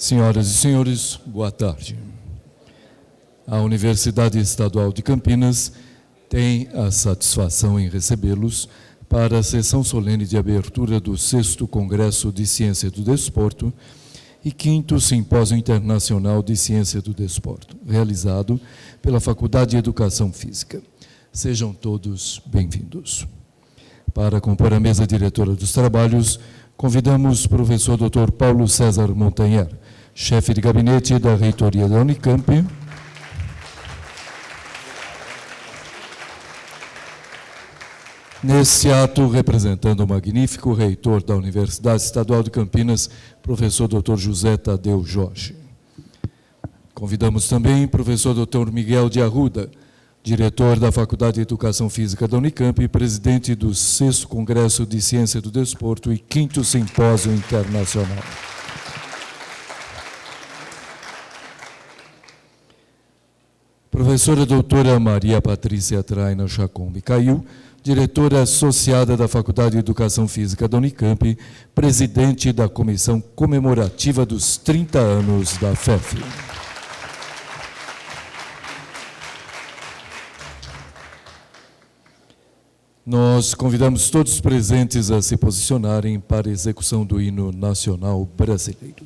Senhoras e senhores, boa tarde. A Universidade Estadual de Campinas tem a satisfação em recebê-los para a sessão solene de abertura do 6º Congresso de Ciência do Desporto e 5º Simpósio Internacional de Ciência do Desporto, realizado pela Faculdade de Educação Física. Sejam todos bem-vindos. Para compor a mesa diretora dos trabalhos, convidamos o professor Dr. Paulo César Montanher, chefe de gabinete da reitoria da Unicamp, nesse ato, representando o magnífico reitor da Universidade Estadual de Campinas, professor Dr. José Tadeu Jorge. Convidamos também o professor Dr. Miguel de Arruda, diretor da Faculdade de Educação Física da Unicamp e presidente do 6º Congresso de Ciência do Desporto e 5º Simpósio Internacional. Professora doutora Maria Patrícia Traina Chacon Micail, diretora associada da Faculdade de Educação Física da Unicamp, presidente da Comissão Comemorativa dos 30 anos da FEF. Nós convidamos todos os presentes a se posicionarem para a execução do hino nacional brasileiro.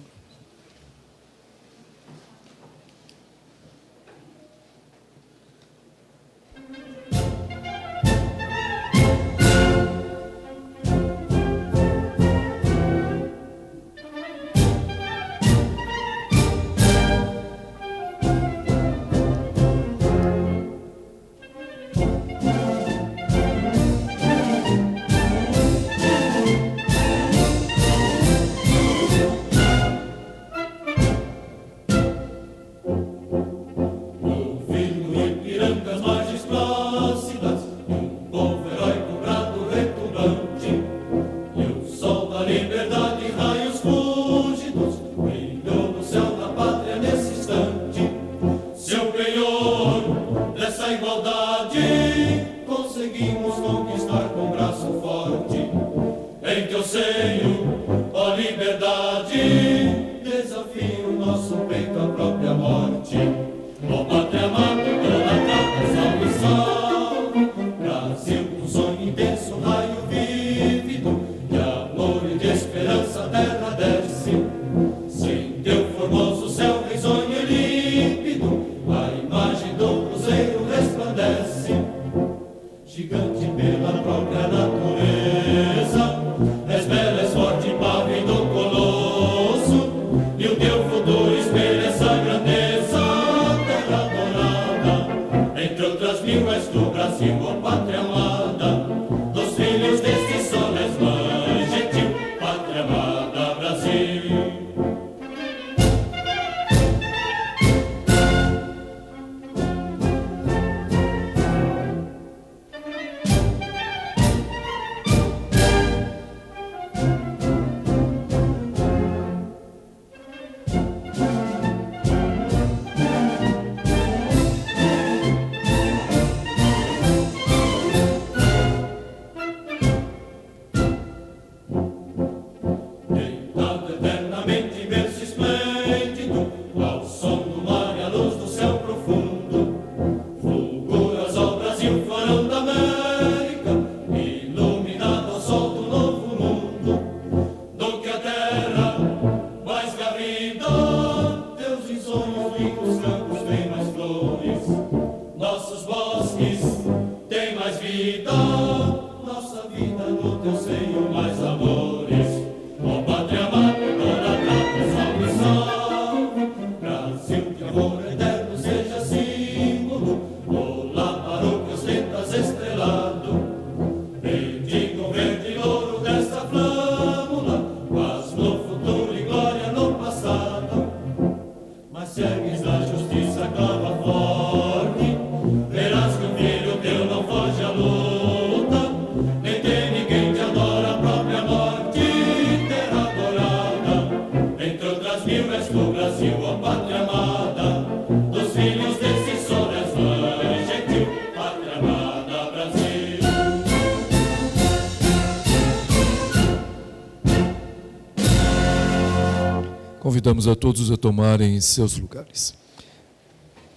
Convidamos a todos a tomarem seus lugares.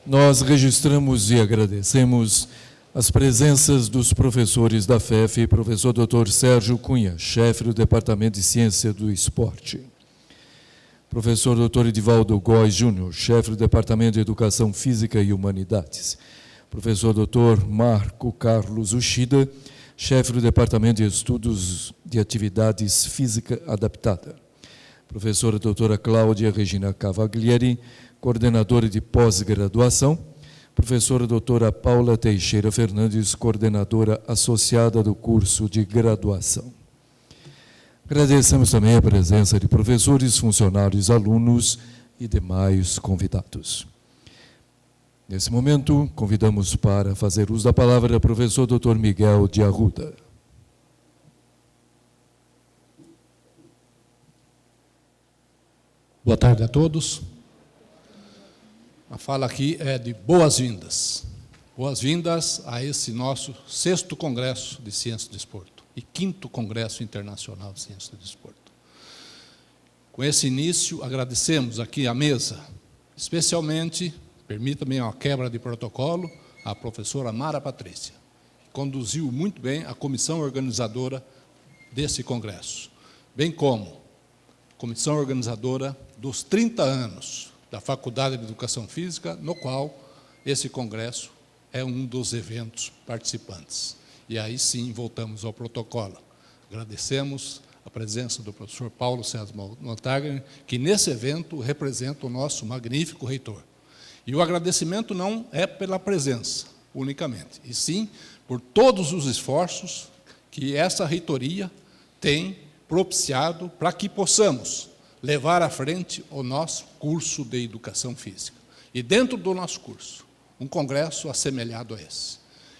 Nós registramos e agradecemos as presenças dos professores da FEF, professor Dr. Sérgio Cunha, chefe do Departamento de Ciência do Esporte. Professor Dr. Edivaldo Góes Júnior, chefe do Departamento de Educação Física e Humanidades. Professor Dr. Marco Carlos Uchida, chefe do Departamento de Estudos de Atividades Física Adaptada. Professora doutora Cláudia Regina Cavaglieri, coordenadora de pós-graduação. Professora doutora Paula Teixeira Fernandes, coordenadora associada do curso de graduação. Agradecemos também a presença de professores, funcionários, alunos e demais convidados. Nesse momento, convidamos para fazer uso da palavra o professor Dr. Miguel de Arruda. Boa tarde a todos. A fala aqui é de boas-vindas. Boas-vindas a esse nosso 6º Congresso de Ciência do Desporto e 5º Congresso Internacional de Ciência do Desporto. Com esse início, agradecemos aqui à mesa, especialmente, permita-me uma quebra de protocolo, a professora Mara Patrícia, que conduziu muito bem a comissão organizadora desse congresso, bem como comissão organizadora dos 30 anos da Faculdade de Educação Física, no qual esse congresso é um dos eventos participantes. E aí sim voltamos ao protocolo. Agradecemos a presença do professor Paulo César Montagne, que nesse evento representa o nosso magnífico reitor. E o agradecimento não é pela presença unicamente, e sim por todos os esforços que essa reitoria tem propiciado para que possamos levar à frente o nosso curso de Educação Física. E dentro do nosso curso, um congresso assemelhado a esse.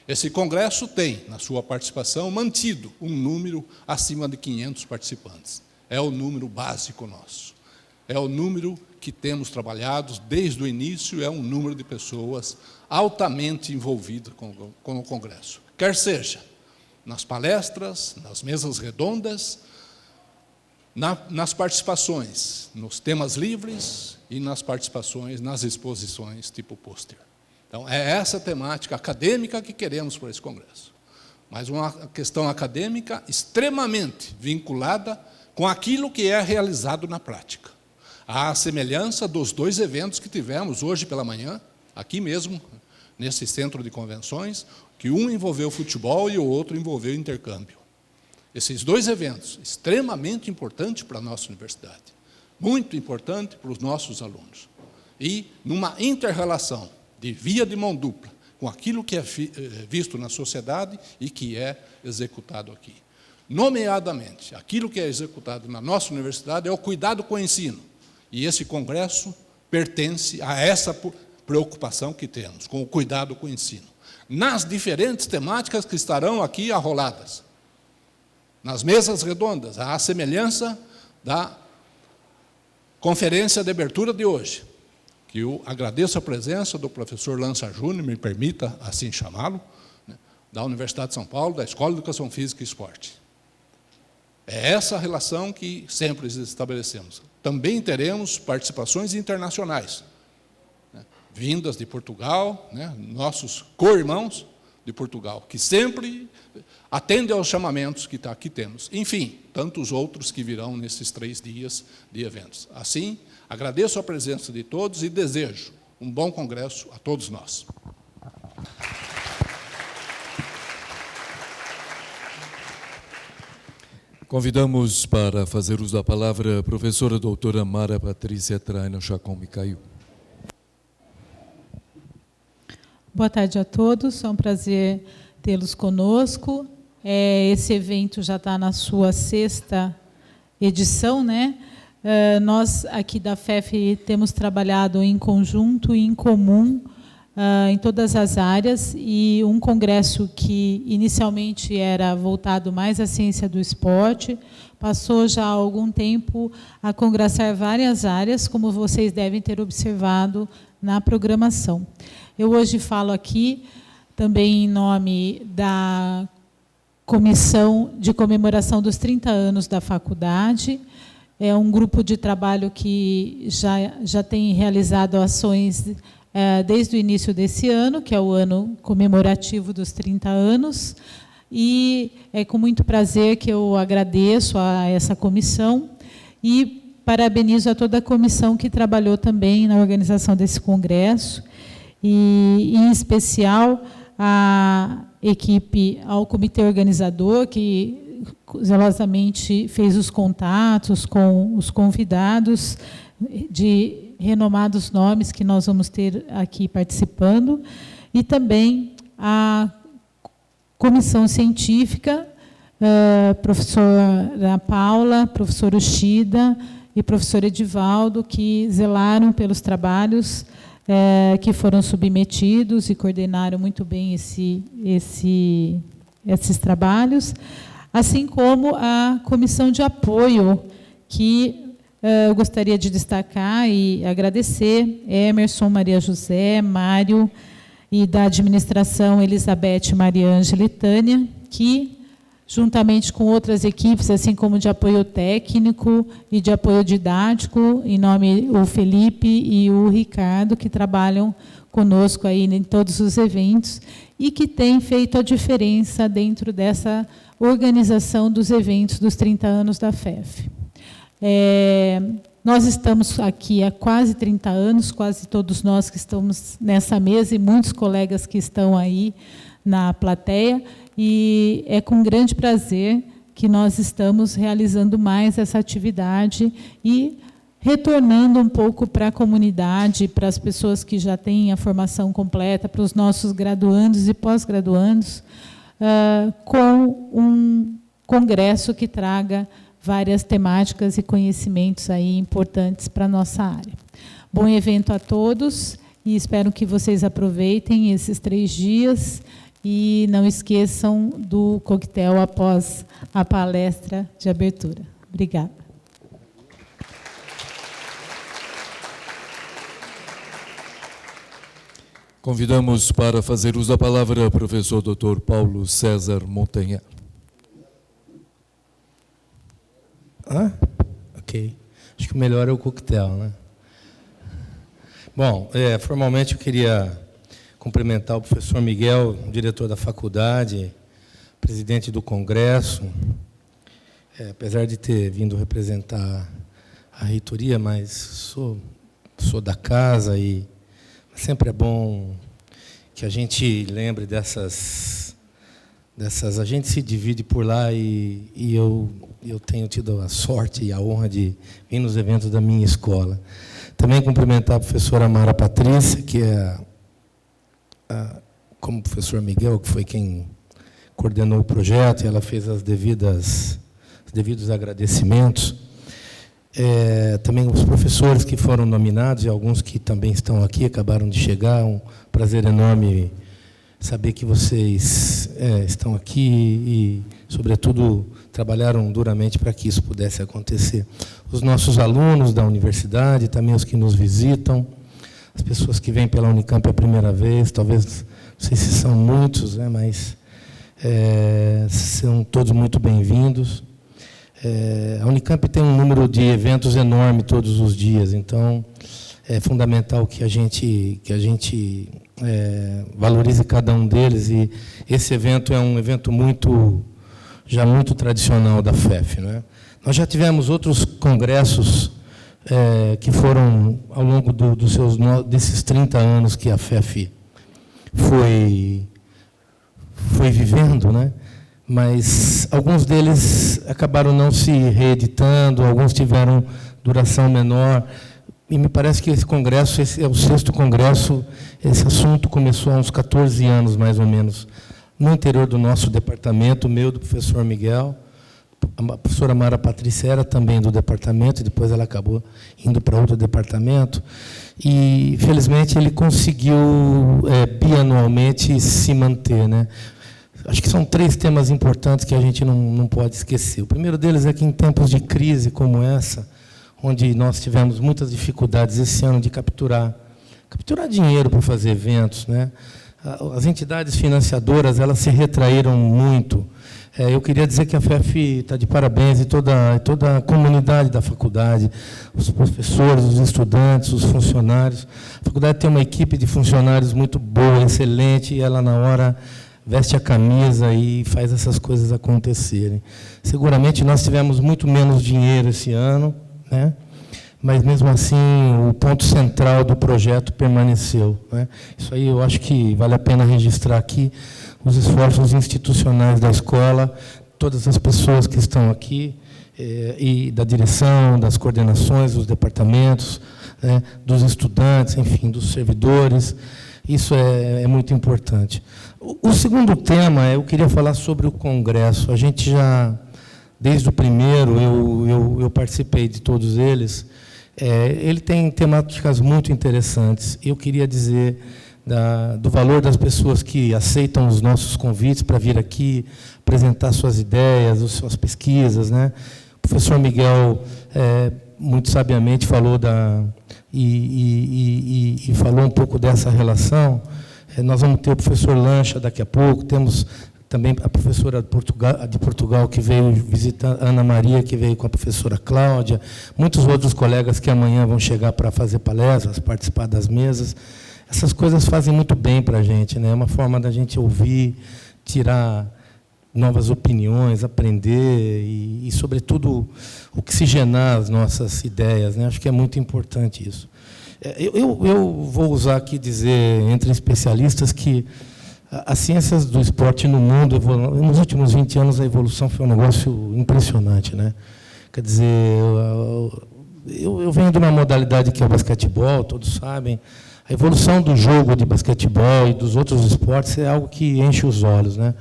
Esse congresso tem, na sua participação, mantido um número acima de 500 participantes. É o número básico nosso. É o número que temos trabalhado desde o início, é um número de pessoas altamente envolvidas com o congresso. Quer seja nas palestras, nas mesas redondas, nas participações, nos temas livres e nas participações nas exposições tipo pôster. Então, é essa temática acadêmica que queremos para esse congresso. Mas uma questão acadêmica extremamente vinculada com aquilo que é realizado na prática. À semelhança dos 2 eventos que tivemos hoje pela manhã, aqui mesmo, nesse centro de convenções, que um envolveu futebol e o outro envolveu intercâmbio. Esses 2 eventos, extremamente importantes para a nossa universidade, muito importante para os nossos alunos. E numa inter-relação de via de mão dupla com aquilo que é visto na sociedade e que é executado aqui. Nomeadamente, aquilo que é executado na nossa universidade é o cuidado com o ensino. E esse congresso pertence a essa preocupação que temos, com o cuidado com o ensino. Nas diferentes temáticas que estarão aqui arroladas. Nas mesas redondas, à semelhança da conferência de abertura de hoje, que eu agradeço a presença do professor Lança Júnior, me permita assim chamá-lo, da Universidade de São Paulo, da Escola de Educação Física e Esporte. É essa a relação que sempre estabelecemos. Também teremos participações internacionais, vindas de Portugal, nossos co-irmãos de Portugal, que sempre atendem aos chamamentos que aqui temos. Enfim, tantos outros que virão nesses 3 dias de eventos. Assim, agradeço a presença de todos e desejo um bom congresso a todos nós. Convidamos para fazer uso da palavra a professora doutora Mara Patrícia Traina Chacon Micail. Boa tarde a todos, é um prazer tê-los conosco. Esse evento já está na sua 6ª edição, Nós, aqui da FEF, temos trabalhado em conjunto e em comum em todas as áreas, e um congresso que inicialmente era voltado mais à ciência do esporte, passou já há algum tempo a congressar várias áreas, como vocês devem ter observado na programação. Eu hoje falo aqui também em nome da Comissão de Comemoração dos 30 anos da faculdade, é um grupo de trabalho que já tem realizado ações desde o início desse ano, que é o ano comemorativo dos 30 anos, e é com muito prazer que eu agradeço a essa comissão e parabenizo a toda a comissão que trabalhou também na organização desse congresso, e, em especial, a equipe, ao comitê organizador, que zelosamente fez os contatos com os convidados de renomados nomes que nós vamos ter aqui participando, e também a comissão científica, professora Paula, professor Ushida e professor Edivaldo, que zelaram pelos trabalhos que foram submetidos e coordenaram muito bem esses trabalhos, assim como a comissão de apoio, que eu gostaria de destacar e agradecer Emerson, Maria José, Mário, e da administração Elizabeth, Maria Ângela e Tânia, que, juntamente com outras equipes, assim como de apoio técnico e de apoio didático, em nome o Felipe e o Ricardo, que trabalham conosco aí em todos os eventos e que têm feito a diferença dentro dessa organização dos eventos dos 30 anos da FEF. Nós estamos aqui há quase 30 anos, quase todos nós que estamos nessa mesa e muitos colegas que estão aí na plateia, e é com grande prazer que nós estamos realizando mais essa atividade e retornando um pouco para a comunidade, para as pessoas que já têm a formação completa, para os nossos graduandos e pós-graduandos, com um congresso que traga várias temáticas e conhecimentos aí importantes para a nossa área. Bom evento a todos e espero que vocês aproveitem esses 3 dias e não esqueçam do coquetel após a palestra de abertura. Obrigada. Convidamos para fazer uso da palavra o professor Dr. Paulo César Montanha. Ok. Acho que o melhor é o coquetel, né? Bom, formalmente eu queria cumprimentar o professor Miguel, diretor da faculdade, presidente do congresso, apesar de ter vindo representar a reitoria, mas sou da casa e sempre é bom que a gente lembre dessas a gente se divide por lá e eu tenho tido a sorte e a honra de vir nos eventos da minha escola. Também cumprimentar a professora Mara Patrícia, que é, como o professor Miguel, que foi quem coordenou o projeto, e ela fez os devidos agradecimentos. Também os professores que foram nominados, e alguns que também estão aqui, acabaram de chegar. Um prazer enorme saber que vocês estão aqui e, sobretudo, trabalharam duramente para que isso pudesse acontecer. Os nossos alunos da universidade, também os que nos visitam, as pessoas que vêm pela Unicamp a primeira vez, talvez, não sei se são muitos, mas são todos muito bem-vindos. A Unicamp tem um número de eventos enorme todos os dias, então é fundamental que a gente valorize cada um deles, e esse evento é um evento já muito tradicional da FEF, né? Nós já tivemos outros congressos que foram ao longo desses 30 anos que a FEF foi vivendo, né? Mas alguns deles acabaram não se reeditando, alguns tiveram duração menor. E me parece que esse congresso, esse é o 6º congresso, esse assunto começou há uns 14 anos, mais ou menos, no interior do nosso departamento, meu, do professor Miguel. A professora Mara Patrícia era também do departamento, e depois ela acabou indo para outro departamento. E, felizmente, ele conseguiu, bianualmente, se manter, né? Acho que são 3 temas importantes que a gente não pode esquecer. O primeiro deles é que, em tempos de crise como essa, onde nós tivemos muitas dificuldades esse ano de capturar dinheiro para fazer eventos, né? As entidades financiadoras, elas se retraíram muito. Eu queria dizer que a FEF está de parabéns, e toda a comunidade da faculdade, os professores, os estudantes, os funcionários. A faculdade tem uma equipe de funcionários muito boa, excelente, e ela, na hora, veste a camisa e faz essas coisas acontecerem. Seguramente nós tivemos muito menos dinheiro esse ano, né? Mas, mesmo assim, o ponto central do projeto permaneceu, né? Isso aí eu acho que vale a pena registrar aqui, os esforços institucionais da escola, todas as pessoas que estão aqui, e da direção, das coordenações, dos departamentos, né, dos estudantes, enfim, dos servidores. Isso é muito importante. O segundo tema, eu queria falar sobre o Congresso. A gente já, desde o primeiro, eu participei de todos eles. Ele tem temáticas muito interessantes. Eu queria dizer do valor das pessoas que aceitam os nossos convites para vir aqui apresentar suas ideias, suas pesquisas, né? O professor Miguel, muito sabiamente, falou e falou um pouco dessa relação. Nós vamos ter o professor Lancha daqui a pouco, temos também a professora de Portugal, que veio visitar, Ana Maria, que veio com a professora Cláudia, muitos outros colegas que amanhã vão chegar para fazer palestras, participar das mesas. Essas coisas fazem muito bem para a gente, né? É uma forma da gente ouvir, tirar novas opiniões, aprender e, sobretudo, oxigenar as nossas ideias, né? Acho que é muito importante isso. Eu vou usar aqui dizer, entre especialistas, que as ciências do esporte no mundo, nos últimos 20 anos, a evolução foi um negócio impressionante, né? Quer dizer, eu venho de uma modalidade que é o basquetebol, todos sabem. A evolução do jogo de basquetebol e dos outros esportes é algo que enche os olhos, né?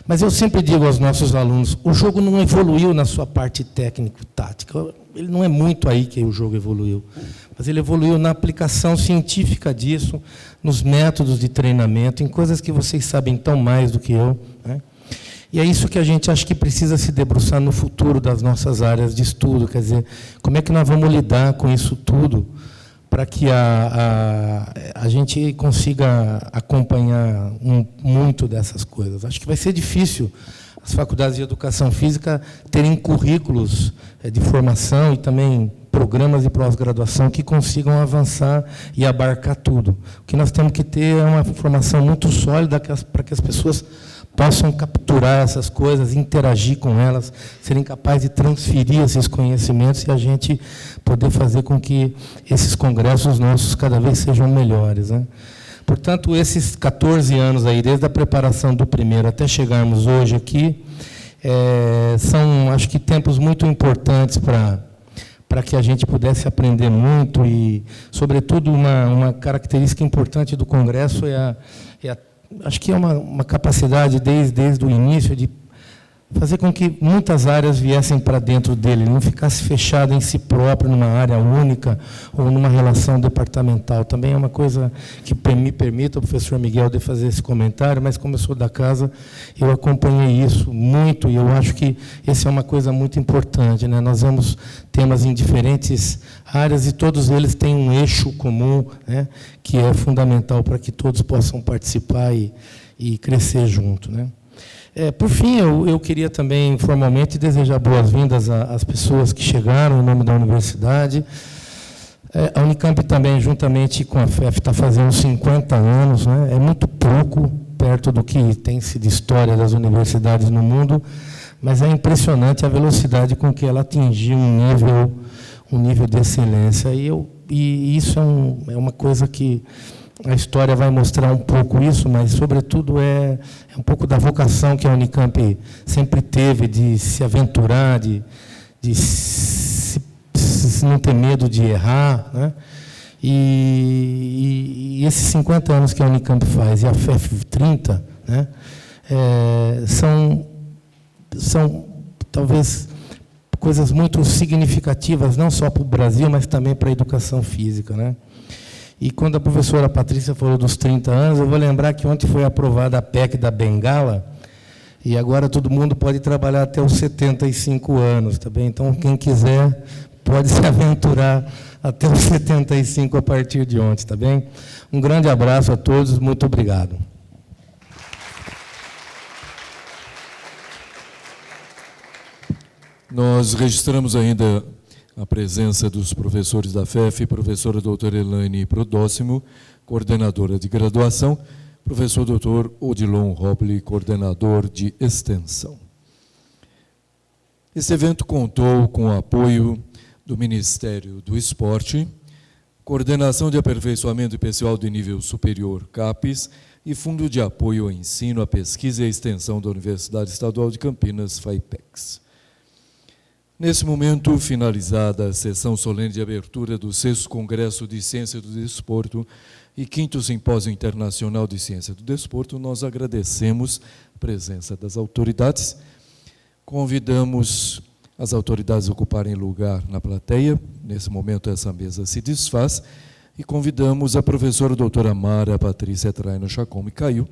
Mas eu sempre digo aos nossos alunos, o jogo não evoluiu na sua parte técnico-tática. Ele não é muito aí que o jogo evoluiu, mas ele evoluiu na aplicação científica disso, nos métodos de treinamento, em coisas que vocês sabem tão mais do que eu, né? E é isso que a gente acha que precisa se debruçar no futuro das nossas áreas de estudo, quer dizer, como é que nós vamos lidar com isso tudo para que a gente consiga acompanhar muito dessas coisas. Acho que vai ser difícil as faculdades de educação física terem currículos de formação e também programas de pós-graduação que consigam avançar e abarcar tudo. O que nós temos que ter é uma formação muito sólida para que as pessoas possam capturar essas coisas, interagir com elas, serem capazes de transferir esses conhecimentos e a gente poder fazer com que esses congressos nossos cada vez sejam melhores, né? Portanto, esses 14 anos aí, desde a preparação do primeiro até chegarmos hoje aqui, são, acho que, tempos muito importantes para que a gente pudesse aprender muito e, sobretudo, uma característica importante do congresso acho que é uma capacidade, desde o início, de fazer com que muitas áreas viessem para dentro dele, não ficasse fechado em si próprio, numa área única ou numa relação departamental. Também é uma coisa que me permite, o professor Miguel, de fazer esse comentário, mas, como eu sou da casa, eu acompanhei isso muito e eu acho que essa é uma coisa muito importante, né? Nós vemos temas em diferentes áreas e todos eles têm um eixo comum, né, que é fundamental para que todos possam participar e crescer junto, né? Por fim, eu queria também, formalmente, desejar boas-vindas às pessoas que chegaram em nome da universidade. A Unicamp também, juntamente com a FEF, está fazendo 50 anos, né? É muito pouco, perto do que tem sido história das universidades no mundo, mas é impressionante a velocidade com que ela atingiu um nível de excelência. E isso é uma coisa que a história vai mostrar um pouco isso, mas, sobretudo, é um pouco da vocação que a Unicamp sempre teve de se aventurar, de não ter medo de errar, né? E esses 50 anos que a Unicamp faz, e a FEF 30, né, são talvez coisas muito significativas, não só para o Brasil, mas também para a educação física, né? E quando a professora Patrícia falou dos 30 anos, eu vou lembrar que ontem foi aprovada a PEC da Bengala, e agora todo mundo pode trabalhar até os 75 anos, tá bem? Então, quem quiser pode se aventurar até os 75 a partir de ontem, tá bem? Um grande abraço a todos, muito obrigado. Nós registramos ainda a presença dos professores da FEF, professora doutora Elaine Prodóximo, coordenadora de graduação, professor doutor Odilon Roble, coordenador de extensão. Esse evento contou com o apoio do Ministério do Esporte, Coordenação de Aperfeiçoamento Pessoal de Nível Superior, CAPES, e Fundo de Apoio ao Ensino, à Pesquisa e à Extensão da Universidade Estadual de Campinas, FAIPEX. Nesse momento, finalizada a sessão solene de abertura do 6º Congresso de Ciência do Desporto e 5º Simpósio Internacional de Ciência do Desporto, nós agradecemos a presença das autoridades, convidamos as autoridades a ocuparem lugar na plateia, nesse momento essa mesa se desfaz, e convidamos a professora doutora Mara Patrícia Traino Chacon Micail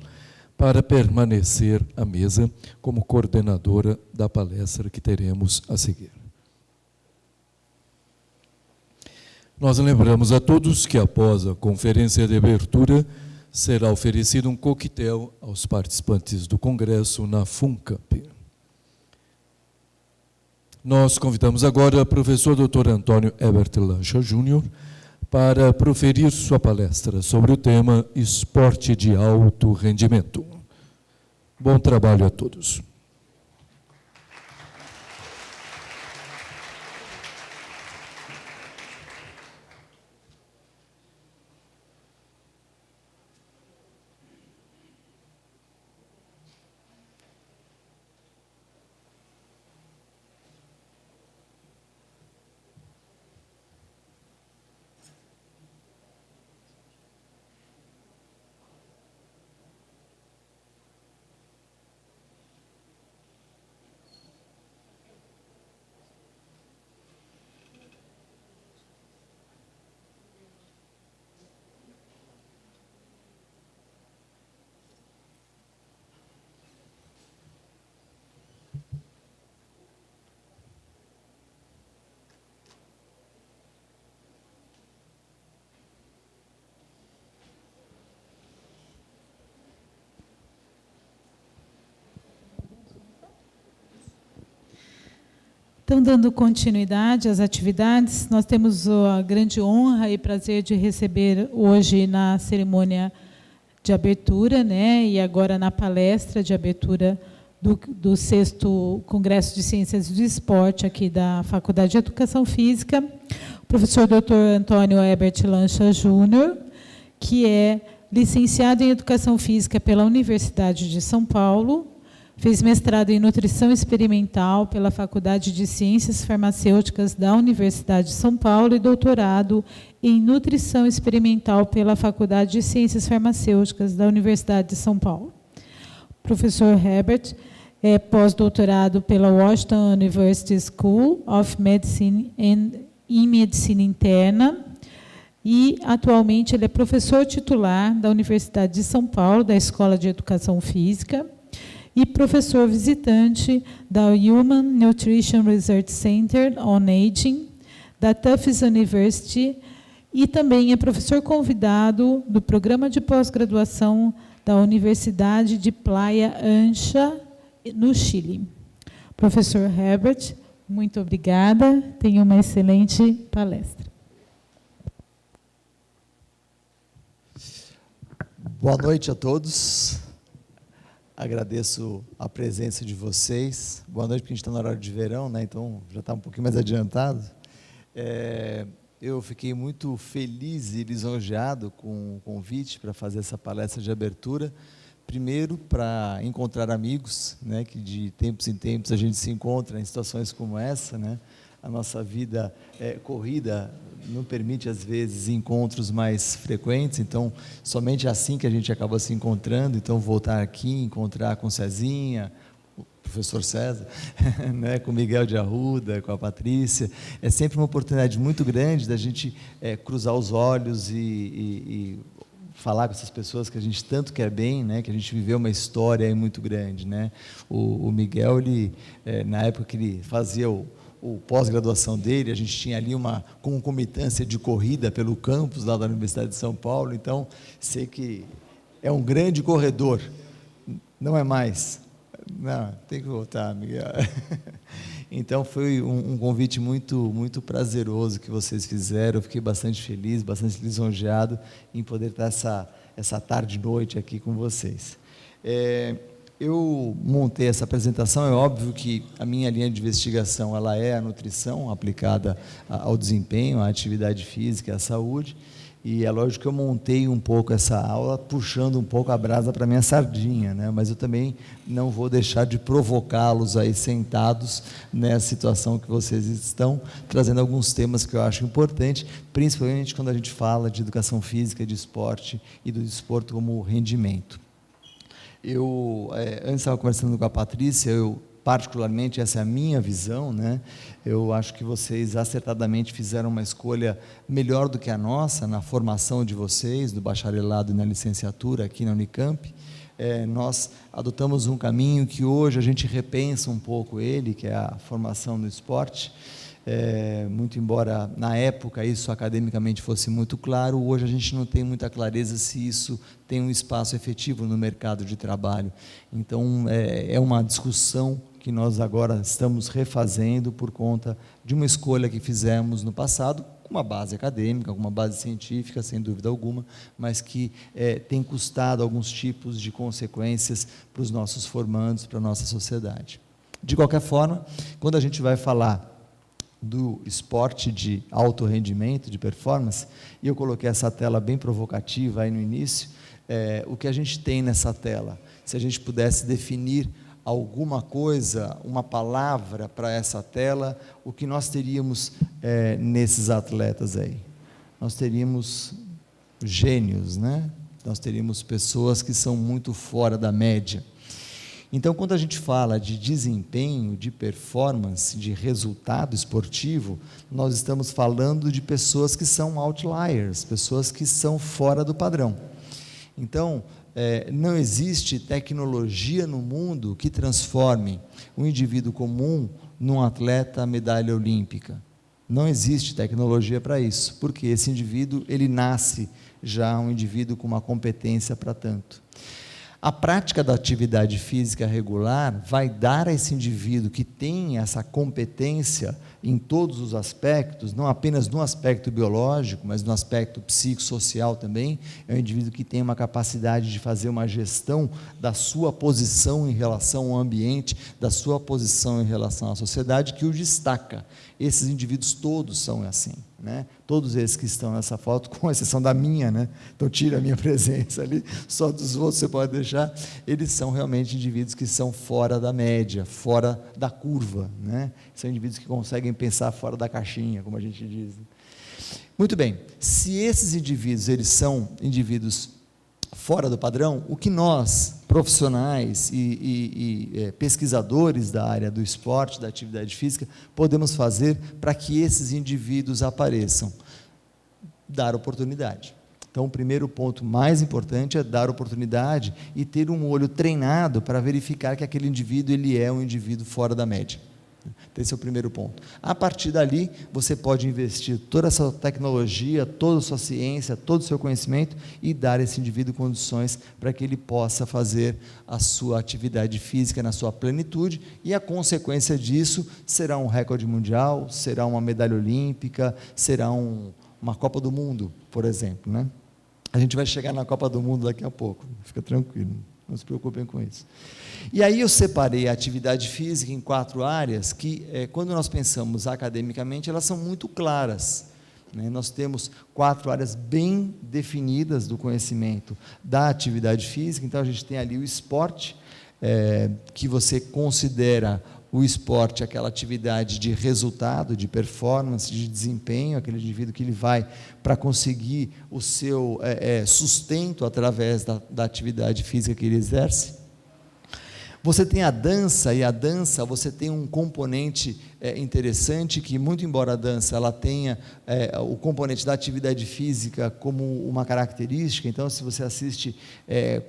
para permanecer à mesa como coordenadora da palestra que teremos a seguir. Nós lembramos a todos que após a conferência de abertura será oferecido um coquetel aos participantes do congresso na FUNCAMP. Nós convidamos agora o professor Dr. Antônio Herbert Lancha Júnior para proferir sua palestra sobre o tema Esporte de Alto Rendimento. Bom trabalho a todos. Então, dando continuidade às atividades, nós temos a grande honra e prazer de receber hoje na cerimônia de abertura, né, e agora na palestra de abertura do 6º Congresso de Ciências do Esporte, aqui da Faculdade de Educação Física, o professor Dr. Antônio Herbert Lancha Júnior, que é licenciado em Educação Física pela Universidade de São Paulo, fez mestrado em Nutrição Experimental pela Faculdade de Ciências Farmacêuticas da Universidade de São Paulo e doutorado em Nutrição Experimental pela Faculdade de Ciências Farmacêuticas da Universidade de São Paulo. O professor Herbert é pós-doutorado pela Washington University School of Medicine em Medicina Interna e, atualmente, ele é professor titular da Universidade de São Paulo, da Escola de Educação Física, e professor visitante da Human Nutrition Research Center on Aging, da Tufts University, e também é professor convidado do programa de pós-graduação da Universidade de Playa Ancha, no Chile. Professor Herbert, muito obrigada, tenha uma excelente palestra. Boa noite a todos. Agradeço a presença de vocês. Boa noite, porque a gente está no horário de verão, né? Então já está um pouquinho mais adiantado. Eu fiquei muito feliz e lisonjeado com o convite para fazer essa palestra de abertura. Primeiro, para encontrar amigos, né? Que de tempos em tempos a gente se encontra em situações como essa, né? A nossa vida corrida não permite, às vezes, encontros mais frequentes, então, somente assim que a gente acaba se encontrando. Então, voltar aqui, encontrar com Cezinha, o professor César, né, com o Miguel de Arruda, com a Patrícia, é sempre uma oportunidade muito grande da gente cruzar os olhos e falar com essas pessoas que a gente tanto quer bem, né, que a gente viveu uma história aí muito grande, né? O Miguel, ele, na época que ele fazia o pós-graduação dele, a gente tinha ali uma concomitância de corrida pelo campus lá da Universidade de São Paulo, então sei que é um grande corredor, não é mais, não, tem que voltar, Miguel. Então foi um convite muito prazeroso que vocês fizeram. Eu fiquei bastante feliz, bastante lisonjeado em poder estar essa tarde e noite aqui com vocês. Eu montei essa apresentação. É óbvio que a minha linha de investigação ela é a nutrição aplicada ao desempenho, à atividade física, à saúde. E é lógico que eu montei um pouco essa aula, puxando um pouco a brasa para a minha sardinha, né? Mas eu também não vou deixar de provocá-los aí sentados nessa situação que vocês estão, trazendo alguns temas que eu acho importantes, principalmente quando a gente fala de educação física, de esporte e do desporto como rendimento. Antes estava conversando com a Patrícia, particularmente, essa é a minha visão, né? Eu acho que vocês acertadamente fizeram uma escolha melhor do que a nossa na formação de vocês, no bacharelado e na licenciatura aqui na Unicamp. Nós adotamos um caminho que hoje a gente repensa um pouco ele, que é a formação no esporte. Muito embora na época isso academicamente fosse muito claro, hoje a gente não tem muita clareza se isso tem um espaço efetivo no mercado de trabalho. Então é uma discussão que nós agora estamos refazendo por conta de uma escolha que fizemos no passado, com uma base acadêmica, com uma base científica, sem dúvida alguma, mas que tem custado alguns tipos de consequências para os nossos formandos, para a nossa sociedade. De qualquer forma, quando a gente vai falar do esporte de alto rendimento, de performance, e eu coloquei essa tela bem provocativa aí no início, o que a gente tem nessa tela, se a gente pudesse definir alguma coisa, uma palavra para essa tela, o que nós teríamos nesses atletas aí? Nós teríamos gênios, né? Nós teríamos pessoas que são muito fora da média. Então, quando a gente fala de desempenho, de performance, de resultado esportivo, nós estamos falando de pessoas que são outliers, pessoas que são fora do padrão. Então, não existe tecnologia no mundo que transforme um indivíduo comum num atleta medalha olímpica. Não existe tecnologia para isso, porque esse indivíduo, ele nasce já um indivíduo com uma competência para tanto. A prática da atividade física regular vai dar a esse indivíduo que tem essa competência em todos os aspectos, não apenas no aspecto biológico, mas no aspecto psicossocial também. É um indivíduo que tem uma capacidade de fazer uma gestão da sua posição em relação ao ambiente, da sua posição em relação à sociedade, que o destaca. Esses indivíduos todos são assim, né? Todos esses que estão nessa foto, com exceção da minha, né? Então tira a minha presença ali, só dos outros você pode deixar. Eles são realmente indivíduos que são fora da média, fora da curva, né? São indivíduos que conseguem pensar fora da caixinha, como a gente diz. Muito bem, se esses indivíduos, eles são indivíduos fora do padrão, o que nós, profissionais e pesquisadores da área do esporte, da atividade física, podemos fazer para que esses indivíduos apareçam? Dar oportunidade. Então, o primeiro ponto mais importante é dar oportunidade e ter um olho treinado para verificar que aquele indivíduo, ele é um indivíduo fora da média. Esse é o primeiro ponto. A partir dali, você pode investir toda essa tecnologia, toda a sua ciência, todo o seu conhecimento e dar a esse indivíduo condições para que ele possa fazer a sua atividade física na sua plenitude, e a consequência disso será um recorde mundial, será uma medalha olímpica, será uma Copa do Mundo, por exemplo, né? A gente vai chegar na Copa do Mundo daqui a pouco, fica tranquilo. Não se preocupem com isso. E aí eu separei a atividade física em 4 áreas que, quando nós pensamos academicamente, elas são muito claras, né? Nós temos 4 áreas bem definidas do conhecimento da atividade física. Então, a gente tem ali o esporte, que você considera o esporte aquela atividade de resultado, de performance, de desempenho, aquele indivíduo que ele vai para conseguir o seu sustento através da atividade física que ele exerce. Você tem a dança, e a dança você tem um componente interessante, que muito embora a dança ela tenha o componente da atividade física como uma característica. Então, se você assiste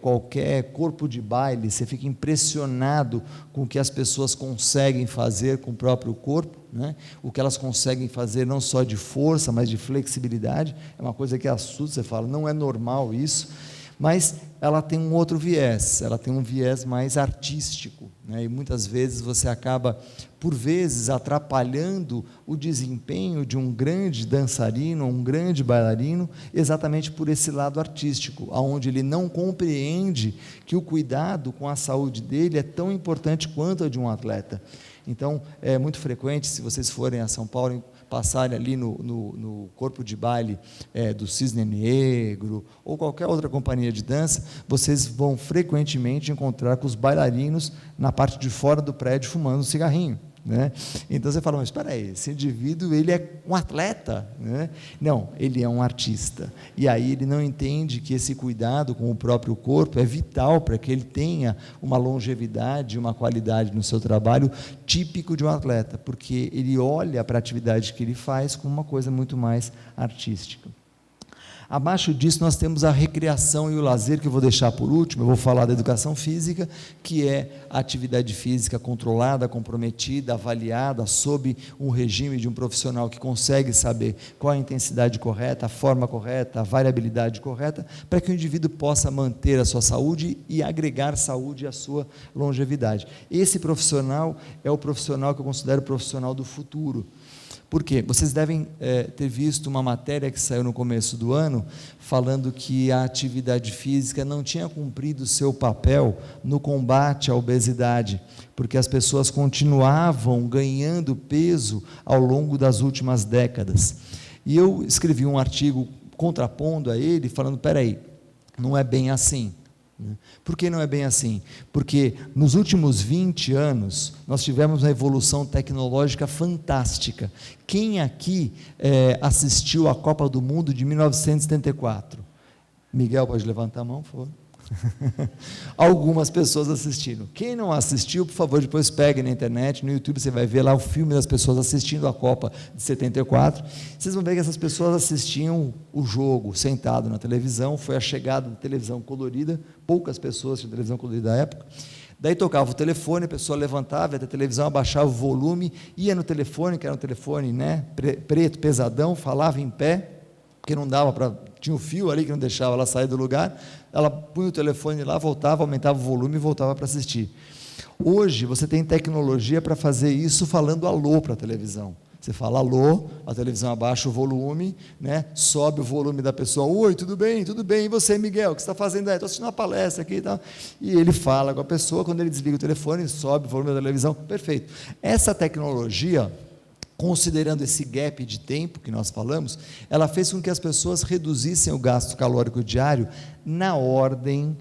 qualquer corpo de baile, você fica impressionado com o que as pessoas conseguem fazer com o próprio corpo, né? O que elas conseguem fazer não só de força, mas de flexibilidade. É uma coisa que assusta, você fala, não é normal isso. mas ela tem um outro viés, ela tem um viés mais artístico, né? E muitas vezes você acaba, por vezes, atrapalhando o desempenho de um grande dançarino, um grande bailarino, exatamente por esse lado artístico, onde ele não compreende que o cuidado com a saúde dele é tão importante quanto a de um atleta. Então, é muito frequente, se vocês forem a São Paulo, passarem ali no corpo de baile do Cisne Negro, ou qualquer outra companhia de dança, vocês vão frequentemente encontrar com os bailarinos na parte de fora do prédio fumando um cigarrinho, né? Então você fala, mas espera aí, esse indivíduo ele é um atleta, né? Não, ele é um artista, e aí ele não entende que esse cuidado com o próprio corpo é vital para que ele tenha uma longevidade, uma qualidade no seu trabalho típico de um atleta, porque ele olha para a atividade que ele faz como uma coisa muito mais artística. Abaixo disso nós temos a recreação e o lazer, que eu vou deixar por último. Eu vou falar da educação física, que é a atividade física controlada, comprometida, avaliada, sob um regime de um profissional que consegue saber qual a intensidade correta, a forma correta, a variabilidade correta, para que o indivíduo possa manter a sua saúde e agregar saúde à sua longevidade. Esse profissional é o profissional que eu considero o profissional do futuro. Por quê? Vocês devem ter visto uma matéria que saiu no começo do ano, falando que a atividade física não tinha cumprido o seu papel no combate à obesidade, porque as pessoas continuavam ganhando peso ao longo das últimas décadas. E eu escrevi um artigo contrapondo a ele, falando, espera aí, não é bem assim. Por que não é bem assim? Porque nos últimos 20 anos, nós tivemos uma evolução tecnológica fantástica. Quem aqui assistiu à Copa do Mundo de 1974? Miguel, pode levantar a mão, por favor. Algumas pessoas assistiram. Quem não assistiu, por favor, depois pegue na internet, no YouTube você vai ver lá o filme das pessoas assistindo a Copa de 74. Vocês vão ver que essas pessoas assistiam o jogo sentado na televisão. Foi a chegada da televisão colorida, poucas pessoas tinham televisão colorida na época. Daí tocava o telefone, a pessoa levantava, ia até a televisão, abaixava o volume, ia no telefone, que era um telefone, né, preto, pesadão, falava em pé, porque não dava para... tinha um fio ali que não deixava ela sair do lugar, ela punha o telefone lá, voltava, aumentava o volume e voltava para assistir. Hoje, você tem tecnologia para fazer isso falando alô para a televisão. Você fala alô, a televisão abaixa o volume, né, sobe o volume da pessoa, oi, tudo bem, e você, Miguel, o que você está fazendo aí? Estou assistindo uma palestra aqui e tal. E ele fala com a pessoa, quando ele desliga o telefone, sobe o volume da televisão, perfeito. Essa tecnologia, considerando esse gap de tempo que nós falamos, ela fez com que as pessoas reduzissem o gasto calórico diário na ordem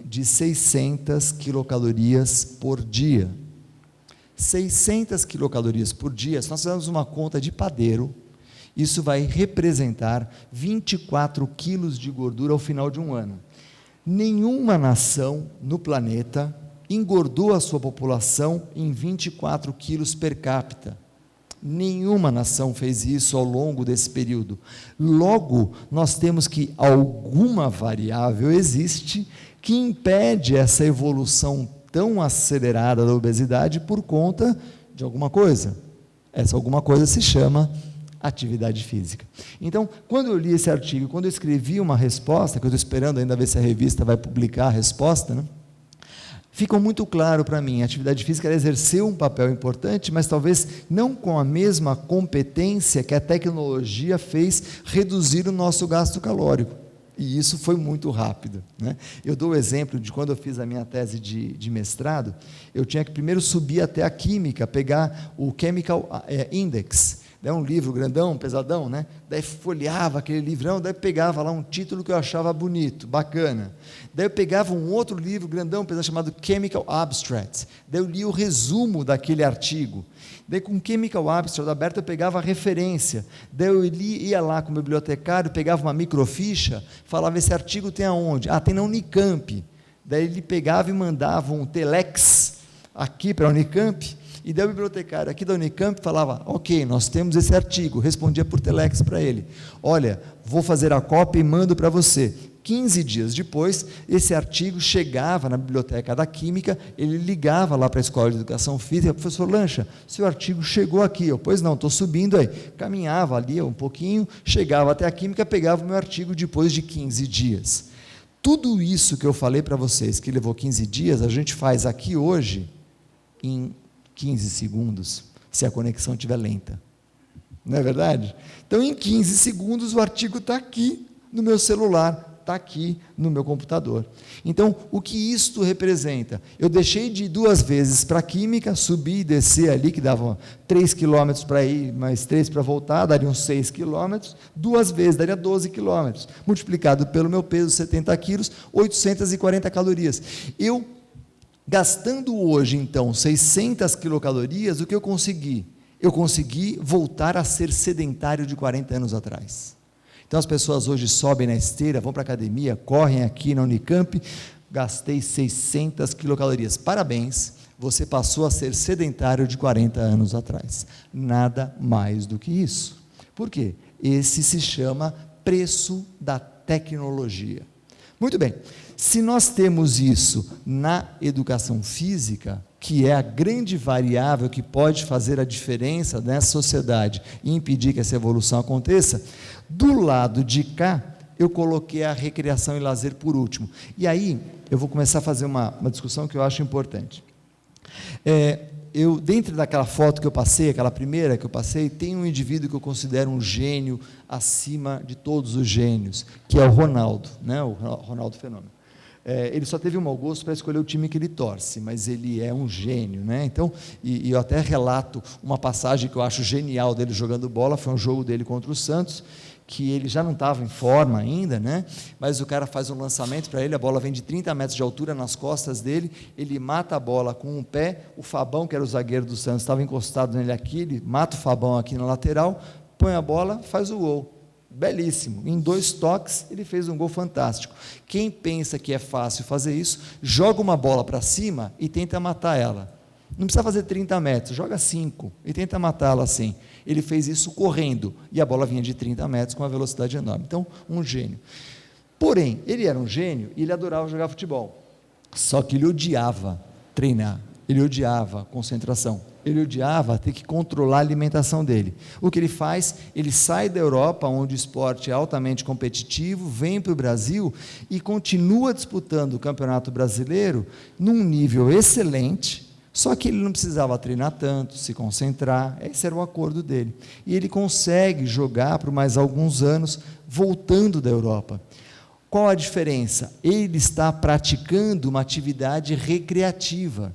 de 600 quilocalorias por dia. 600 quilocalorias por dia, se nós fizermos uma conta de padeiro, isso vai representar 24 quilos de gordura ao final de um ano. Nenhuma nação no planeta engordou a sua população em 24 quilos per capita. Nenhuma nação fez isso ao longo desse período. Logo, nós temos que alguma variável existe que impede essa evolução tão acelerada da obesidade por conta de alguma coisa. Essa alguma coisa se chama atividade física. Então, quando eu li esse artigo, quando eu escrevi uma resposta, que eu estou esperando ainda ver se a revista vai publicar a resposta, né? Ficou muito claro para mim, a atividade física exerceu um papel importante, mas talvez não com a mesma competência que a tecnologia fez reduzir o nosso gasto calórico. E isso foi muito rápido, né? Eu dou o exemplo de quando eu fiz a minha tese de mestrado, eu tinha que primeiro subir até a química, pegar o Chemical Index, é um livro grandão, pesadão, né? Daí folheava aquele livrão, daí pegava lá um título que eu achava bonito, bacana. Daí eu pegava um outro livro grandão, pesadão, chamado Chemical Abstract. Daí eu li o resumo daquele artigo. Daí com Chemical Abstract aberto eu pegava a referência. Daí eu ia lá com o bibliotecário, pegava uma microficha, falava, esse artigo tem aonde? Ah, tem na Unicamp. Daí ele pegava e mandava um telex aqui para a Unicamp. E daí o bibliotecário aqui da Unicamp falava, ok, nós temos esse artigo, respondia por telex para ele, olha, vou fazer a cópia e mando para você. 15 dias depois, esse artigo chegava na biblioteca da Química, ele ligava lá para a Escola de Educação Física, professor Lancha, seu artigo chegou aqui, eu, pois não, estou subindo aí, caminhava ali um pouquinho, chegava até a Química, pegava o meu artigo depois de 15 dias. Tudo isso que eu falei para vocês, que levou 15 dias, a gente faz aqui hoje em 15 segundos, se a conexão estiver lenta. Não é verdade? Então, em 15 segundos, o artigo está aqui no meu celular, está aqui no meu computador. Então, o que isto representa? Eu deixei de ir 2 vezes para a química, subir e descer ali, que davam 3 quilômetros para ir, mais 3 para voltar, dariam 6 quilômetros, 2 vezes, daria 12 quilômetros, multiplicado pelo meu peso, 70 quilos, 840 calorias. Eu, gastando hoje, então, 600 quilocalorias, o que eu consegui? Eu consegui voltar a ser sedentário de 40 anos atrás. Então, as pessoas hoje sobem na esteira, vão para a academia, correm aqui na Unicamp, gastei 600 quilocalorias. Parabéns, você passou a ser sedentário de 40 anos atrás. Nada mais do que isso. Por quê? Esse se chama preço da tecnologia. Muito bem, se nós temos isso na educação física, que é a grande variável que pode fazer a diferença nessa sociedade e impedir que essa evolução aconteça, do lado de cá, eu coloquei a recreação e lazer por último. E aí, eu vou começar a fazer uma discussão que eu acho importante. Dentro daquela foto que eu passei, aquela primeira que eu passei, tem um indivíduo que eu considero um gênio acima de todos os gênios, que é o Ronaldo, né? O Ronaldo Fenômeno. Ele só teve um mau gosto para escolher o time que ele torce, mas ele é um gênio, né? Então, e eu até relato uma passagem que eu acho genial dele jogando bola, foi um jogo dele contra o Santos, que ele já não estava em forma ainda, né? Mas o cara faz um lançamento para ele, a bola vem de 30 metros de altura nas costas dele, ele mata a bola com um pé, o Fabão, que era o zagueiro do Santos, estava encostado nele aqui, ele mata o Fabão aqui na lateral, põe a bola, faz o gol. Belíssimo, em 2 toques ele fez um gol fantástico. Quem pensa que é fácil fazer isso, joga uma bola para cima e tenta matar ela. Não precisa fazer 30 metros, joga 5 e tenta matá-la assim. Ele fez isso correndo e a bola vinha de 30 metros com uma velocidade enorme. Então, um gênio. Porém, ele era um gênio e ele adorava jogar futebol. Só que ele odiava treinar, ele odiava concentração, ele odiava ter que controlar a alimentação dele. O que ele faz? Ele sai da Europa, onde o esporte é altamente competitivo, vem para o Brasil e continua disputando o Campeonato Brasileiro num nível excelente, só que ele não precisava treinar tanto, se concentrar, esse era o acordo dele. E ele consegue jogar por mais alguns anos, voltando da Europa. Qual a diferença? Ele está praticando uma atividade recreativa.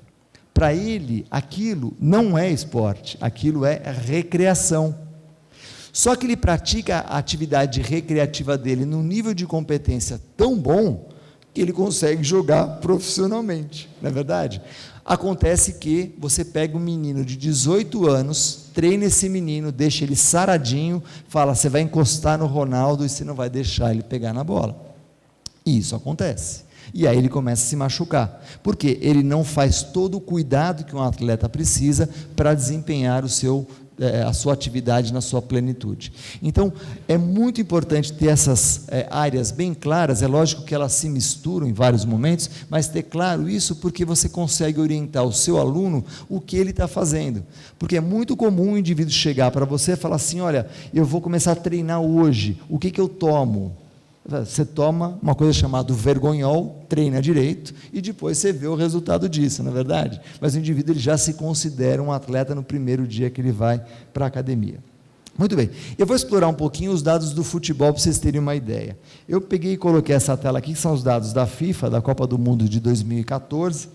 Para ele, aquilo não é esporte, aquilo é recreação. Só que ele pratica a atividade recreativa dele num nível de competência tão bom que ele consegue jogar profissionalmente, não é verdade? Acontece que você pega um menino de 18 anos, treina esse menino, deixa ele saradinho, fala, você vai encostar no Ronaldo e você não vai deixar ele pegar na bola. E isso acontece. E aí ele começa a se machucar, porque ele não faz todo o cuidado que um atleta precisa para desempenhar a sua atividade na sua plenitude. Então, é muito importante ter essas áreas bem claras, é lógico que elas se misturam em vários momentos, mas ter claro isso porque você consegue orientar o seu aluno o que ele está fazendo, porque é muito comum o indivíduo chegar para você e falar assim, olha, eu vou começar a treinar hoje, o que eu tomo? Você toma uma coisa chamada vergonhol, treina direito, e depois você vê o resultado disso, não é verdade? Mas o indivíduo ele já se considera um atleta no primeiro dia que ele vai para a academia. Muito bem, eu vou explorar um pouquinho os dados do futebol para vocês terem uma ideia. Eu peguei e coloquei essa tela aqui, que são os dados da FIFA, da Copa do Mundo de 2014,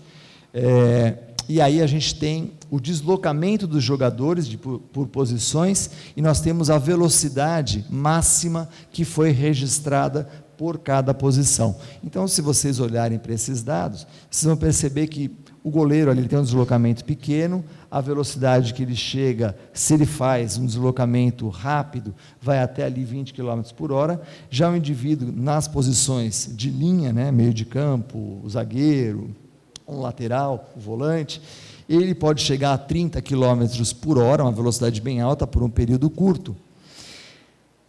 e aí a gente tem o deslocamento dos jogadores por posições e nós temos a velocidade máxima que foi registrada por cada posição. Então, se vocês olharem para esses dados, vocês vão perceber que o goleiro ali ele tem um deslocamento pequeno, a velocidade que ele chega, se ele faz um deslocamento rápido, vai até ali 20 km por hora. Já o indivíduo nas posições de linha, né, meio de campo, o zagueiro, um lateral, o volante, ele pode chegar a 30 km por hora, uma velocidade bem alta por um período curto.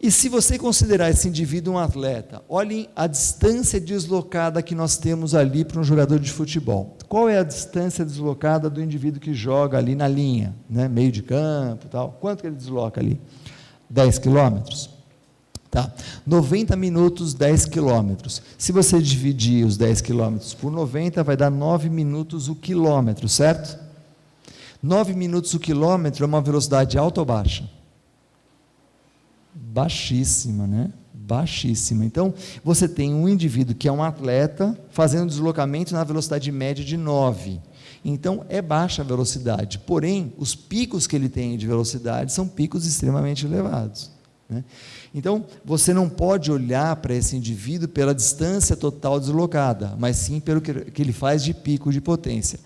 E se você considerar esse indivíduo um atleta, olhem a distância deslocada que nós temos ali para um jogador de futebol. Qual é a distância deslocada do indivíduo que joga ali na linha, né, meio de campo, tal? Quanto que ele desloca ali? 10 km? Tá. 90 minutos, 10 quilômetros. Se você dividir os 10 quilômetros por 90, vai dar 9 minutos o quilômetro, certo? 9 minutos o quilômetro é uma velocidade alta ou baixa? Baixíssima, né? Baixíssima. Então, você tem um indivíduo que é um atleta fazendo deslocamento na velocidade média de 9. Então, é baixa a velocidade. Porém, os picos que ele tem de velocidade são picos extremamente elevados, né? Então, você não pode olhar para esse indivíduo pela distância total deslocada, mas sim pelo que ele faz de pico de potência.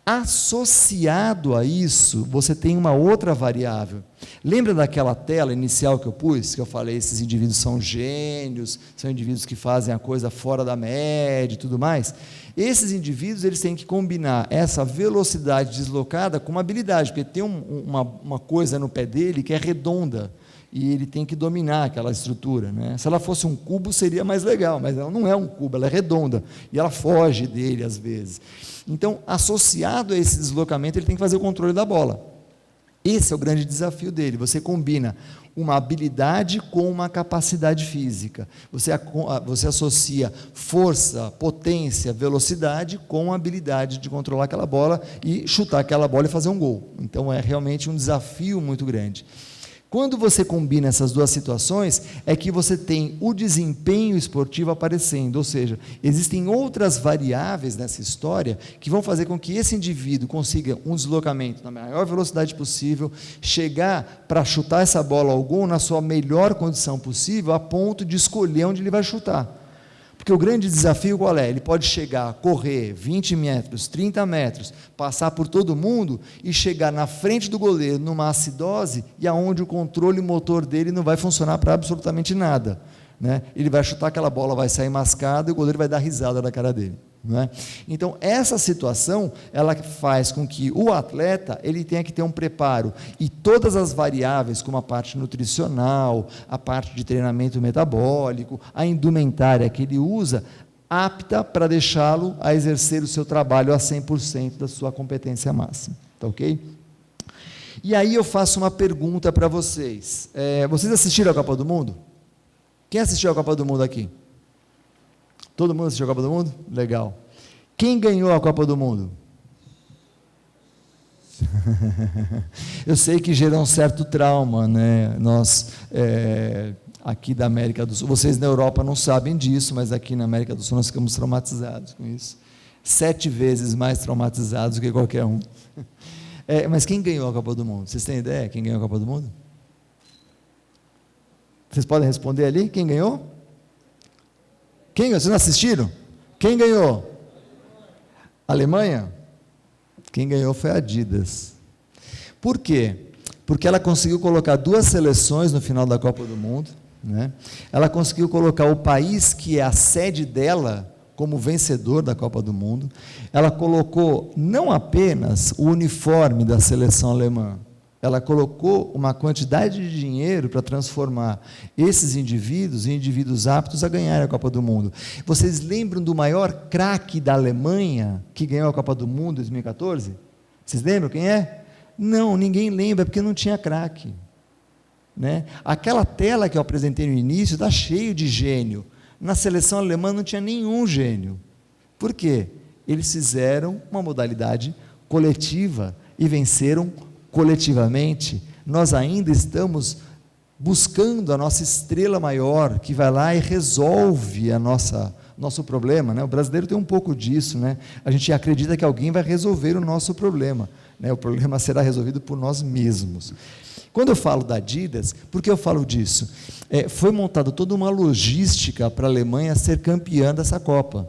Associado a isso, você tem uma outra variável. Lembra daquela tela inicial que eu pus, que eu falei, esses indivíduos são gênios, são indivíduos que fazem a coisa fora da média e tudo mais? Esses indivíduos, eles têm que combinar essa velocidade deslocada com uma habilidade, porque tem uma coisa no pé dele que é redonda, e ele tem que dominar aquela estrutura, né? Se ela fosse um cubo, seria mais legal, mas ela não é um cubo, ela é redonda, e ela foge dele às vezes. Então, associado a esse deslocamento, ele tem que fazer o controle da bola. Esse é o grande desafio dele. Você combina uma habilidade com uma capacidade física. Você associa força, potência, velocidade com a habilidade de controlar aquela bola e chutar aquela bola e fazer um gol. Então, é realmente um desafio muito grande. Quando você combina essas duas situações, é que você tem o desempenho esportivo aparecendo, ou seja, existem outras variáveis nessa história que vão fazer com que esse indivíduo consiga um deslocamento na maior velocidade possível, chegar para chutar essa bola ao gol na sua melhor condição possível, a ponto de escolher onde ele vai chutar. Porque o grande desafio qual é? Ele pode chegar, correr 20 metros, 30 metros, passar por todo mundo e chegar na frente do goleiro numa acidose e aonde o controle motor dele não vai funcionar para absolutamente nada, né? Ele vai chutar aquela bola, vai sair mascada e o goleiro vai dar risada da cara dele, não é? Então, essa situação, ela faz com que o atleta, ele tenha que ter um preparo, e todas as variáveis, como a parte nutricional, a parte de treinamento metabólico, a indumentária que ele usa, apta para deixá-lo a exercer o seu trabalho a 100% da sua competência máxima, tá ok? E aí eu faço uma pergunta para vocês. Vocês assistiram a Copa do Mundo? Quem assistiu a Copa do Mundo aqui? Todo mundo assistiu a Copa do Mundo? Legal. Quem ganhou a Copa do Mundo? Eu sei que gerou um certo trauma, né? Nós, aqui da América do Sul, vocês na Europa não sabem disso, mas aqui na América do Sul nós ficamos traumatizados com isso. 7 vezes mais traumatizados do que qualquer um. Mas quem ganhou a Copa do Mundo? Vocês têm ideia quem ganhou a Copa do Mundo? Vocês podem responder ali? Quem ganhou? Quem? Vocês não assistiram? Quem ganhou? Alemanha? Quem ganhou foi a Adidas. Por quê? Porque ela conseguiu colocar 2 seleções no final da Copa do Mundo, né? Ela conseguiu colocar o país que é a sede dela como vencedor da Copa do Mundo. Ela colocou não apenas o uniforme da seleção alemã, ela colocou uma quantidade de dinheiro para transformar esses indivíduos em indivíduos aptos a ganhar a Copa do Mundo. Vocês lembram do maior craque da Alemanha que ganhou a Copa do Mundo em 2014? Vocês lembram quem é? Não, ninguém lembra, porque não tinha craque, né? Aquela tela que eu apresentei no início está cheio de gênio. Na seleção alemã não tinha nenhum gênio. Por quê? Eles fizeram uma modalidade coletiva e venceram coletivamente. Nós ainda estamos buscando a nossa estrela maior, que vai lá e resolve nosso problema, né? O brasileiro tem um pouco disso, né? A gente acredita que alguém vai resolver o nosso problema, né? O problema será resolvido por nós mesmos. Quando eu falo da Adidas, por que eu falo disso? Foi montada toda uma logística para a Alemanha ser campeã dessa Copa.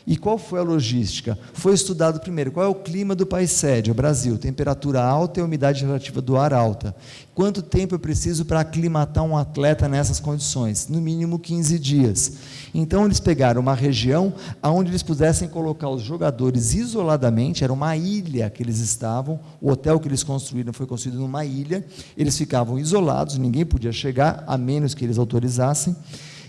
E qual foi a logística? Foi estudado primeiro, qual é o clima do país sede, o Brasil, temperatura alta e umidade relativa do ar alta. Quanto tempo eu preciso para aclimatar um atleta nessas condições? No mínimo 15 dias. Então eles pegaram uma região onde eles pudessem colocar os jogadores isoladamente, era uma ilha que eles estavam, o hotel que eles construíram foi construído numa ilha, eles ficavam isolados, ninguém podia chegar, a menos que eles autorizassem.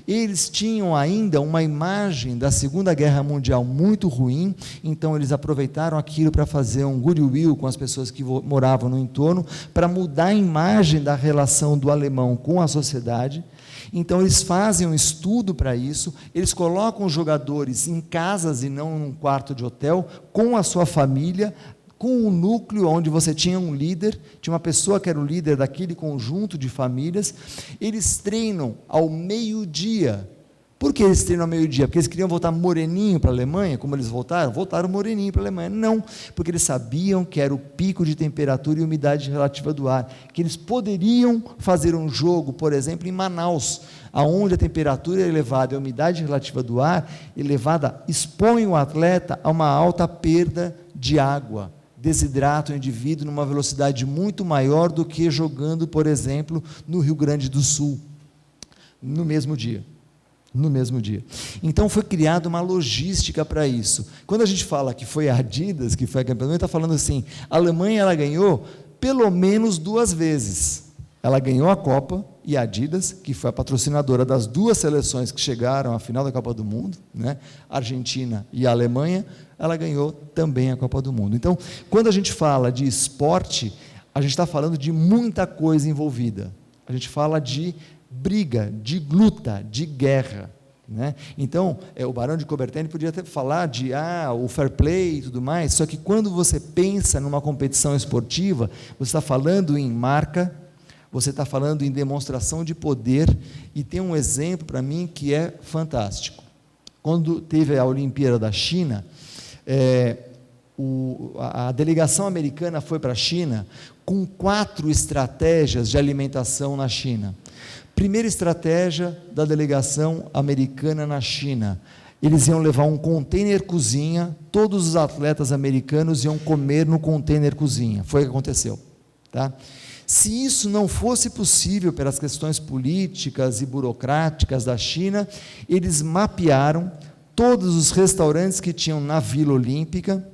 Eles tinham ainda uma imagem da Segunda Guerra Mundial muito ruim, então eles aproveitaram aquilo para fazer um goodwill com as pessoas que moravam no entorno, para mudar a imagem da relação do alemão com a sociedade. Então eles fazem um estudo para isso, eles colocam os jogadores em casas e não num quarto de hotel, com a sua família, com um núcleo onde você tinha um líder, tinha uma pessoa que era o líder daquele conjunto de famílias. Eles treinam ao meio-dia. Por que eles treinam ao meio-dia? Porque eles queriam voltar moreninho para a Alemanha, como eles voltaram? Voltaram moreninho para a Alemanha. Não, porque eles sabiam que era o pico de temperatura e umidade relativa do ar, que eles poderiam fazer um jogo, por exemplo, em Manaus, aonde a temperatura é elevada e a umidade relativa do ar elevada, expõe o atleta a uma alta perda de água, desidrata o indivíduo numa velocidade muito maior do que jogando, por exemplo, no Rio Grande do Sul, no mesmo dia. Então foi criada uma logística para isso. Quando a gente fala que foi a Adidas que foi a campeã, está falando assim, a Alemanha ela ganhou pelo menos 2 vezes. Ela ganhou a Copa e a Adidas, que foi a patrocinadora das 2 seleções que chegaram à final da Copa do Mundo, né? A Argentina e a Alemanha, ela ganhou também a Copa do Mundo. Então, quando a gente fala de esporte, a gente está falando de muita coisa envolvida. A gente fala de briga, de luta, de guerra, né? Então, o Barão de Coubertin podia até falar de o fair play e tudo mais, só que quando você pensa numa competição esportiva, você está falando em marca, você está falando em demonstração de poder, e tem um exemplo para mim que é fantástico. Quando teve a Olimpíada da China, a delegação americana foi para a China com 4 estratégias de alimentação na China. Primeira estratégia da delegação americana na China, eles iam levar um container cozinha, todos os atletas americanos iam comer no container cozinha, foi o que aconteceu, tá? Se isso não fosse possível pelas questões políticas e burocráticas da China, eles mapearam todos os restaurantes que tinham na Vila Olímpica,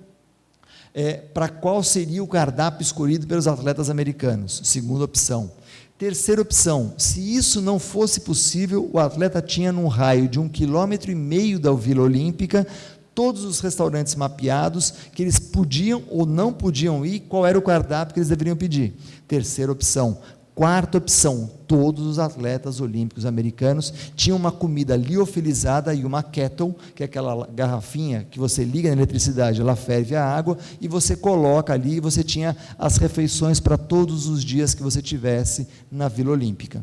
para qual seria o cardápio escolhido pelos atletas americanos, segunda opção. Terceira opção, se isso não fosse possível, o atleta tinha num raio de 1,5 km da Vila Olímpica, todos os restaurantes mapeados, que eles podiam ou não podiam ir, qual era o cardápio que eles deveriam pedir. Terceira opção. Quarta opção, todos os atletas olímpicos americanos tinham uma comida liofilizada e uma kettle, que é aquela garrafinha que você liga na eletricidade, ela ferve a água, e você coloca ali, e você tinha as refeições para todos os dias que você tivesse na Vila Olímpica.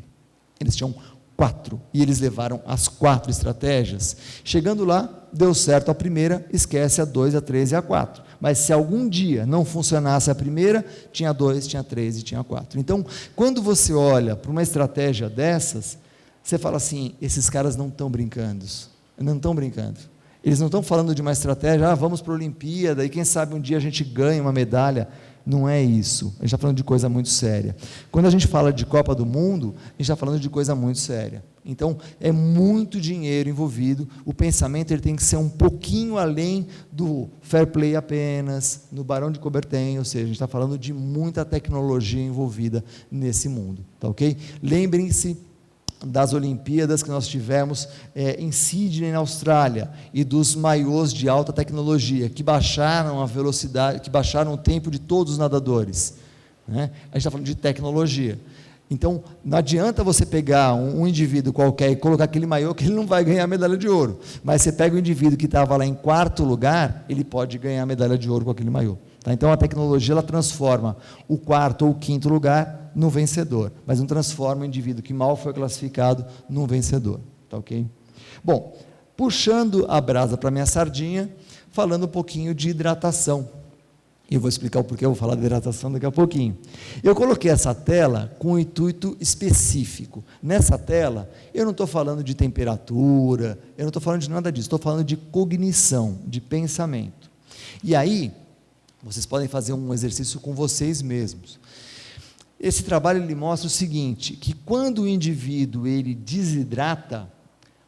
Eles tinham 4, e eles levaram as 4 estratégias. Chegando lá, deu certo a primeira, esquece a 2, a 3 e a 4. Mas se algum dia não funcionasse a primeira, tinha 2, tinha 3 e tinha 4. Então, quando você olha para uma estratégia dessas, você fala assim, esses caras não estão brincando. Não estão brincando. Eles não estão falando de uma estratégia, vamos para a Olimpíada, e quem sabe um dia a gente ganha uma medalha. Não é isso, a gente está falando de coisa muito séria. Quando a gente fala de Copa do Mundo, a gente está falando de coisa muito séria. Então, é muito dinheiro envolvido, o pensamento ele tem que ser um pouquinho além do fair play apenas, no Barão de Coubertin, ou seja, a gente está falando de muita tecnologia envolvida nesse mundo, tá ok? Lembrem-se das Olimpíadas que nós tivemos em Sydney, na Austrália, e dos maiôs de alta tecnologia, que baixaram a velocidade, que baixaram o tempo de todos os nadadores, né? A gente está falando de tecnologia. Então, não adianta você pegar um indivíduo qualquer e colocar aquele maiô, que ele não vai ganhar a medalha de ouro, mas você pega o indivíduo que estava lá em 4º lugar, ele pode ganhar a medalha de ouro com aquele maiô. Tá? Então, a tecnologia ela transforma o 4º ou o 5º lugar no vencedor, mas não transforma o indivíduo que mal foi classificado num vencedor. Tá ok? Bom, puxando a brasa para a minha sardinha, falando um pouquinho de hidratação. E eu vou explicar o porquê eu vou falar de hidratação daqui a pouquinho. Eu coloquei essa tela com um intuito específico. Nessa tela, eu não estou falando de temperatura, eu não estou falando de nada disso, estou falando de cognição, de pensamento. E aí, vocês podem fazer um exercício com vocês mesmos. Esse trabalho ele mostra o seguinte, que quando o indivíduo ele desidrata,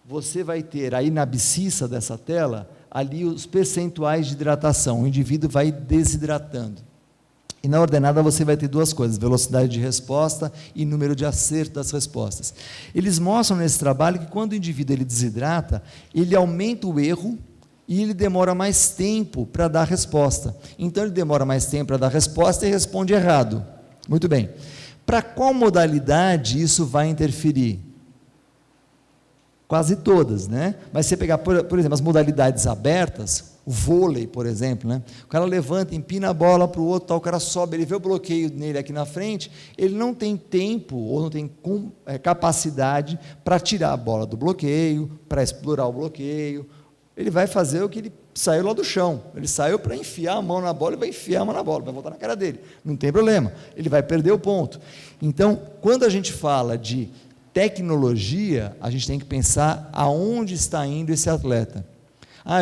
você vai ter aí na abscissa dessa tela, ali os percentuais de hidratação, o indivíduo vai desidratando. E na ordenada você vai ter 2 coisas, velocidade de resposta e número de acerto das respostas. Eles mostram nesse trabalho que quando o indivíduo ele desidrata, ele aumenta o erro e ele demora mais tempo para dar a resposta. Então ele demora mais tempo para dar a resposta e responde errado. Muito bem. Para qual modalidade isso vai interferir? Quase todas, né? Mas se você pegar, por exemplo, as modalidades abertas, o vôlei, por exemplo, né? O cara levanta, empina a bola para o outro, tal, o cara sobe, ele vê o bloqueio nele aqui na frente, ele não tem tempo ou não tem capacidade para tirar a bola do bloqueio, para explorar o bloqueio. Ele vai fazer o que ele saiu lá do chão. Ele saiu para enfiar a mão na bola, ele vai enfiar a mão na bola, vai voltar na cara dele. Não tem problema, ele vai perder o ponto. Então, quando a gente fala de tecnologia, a gente tem que pensar aonde está indo esse atleta.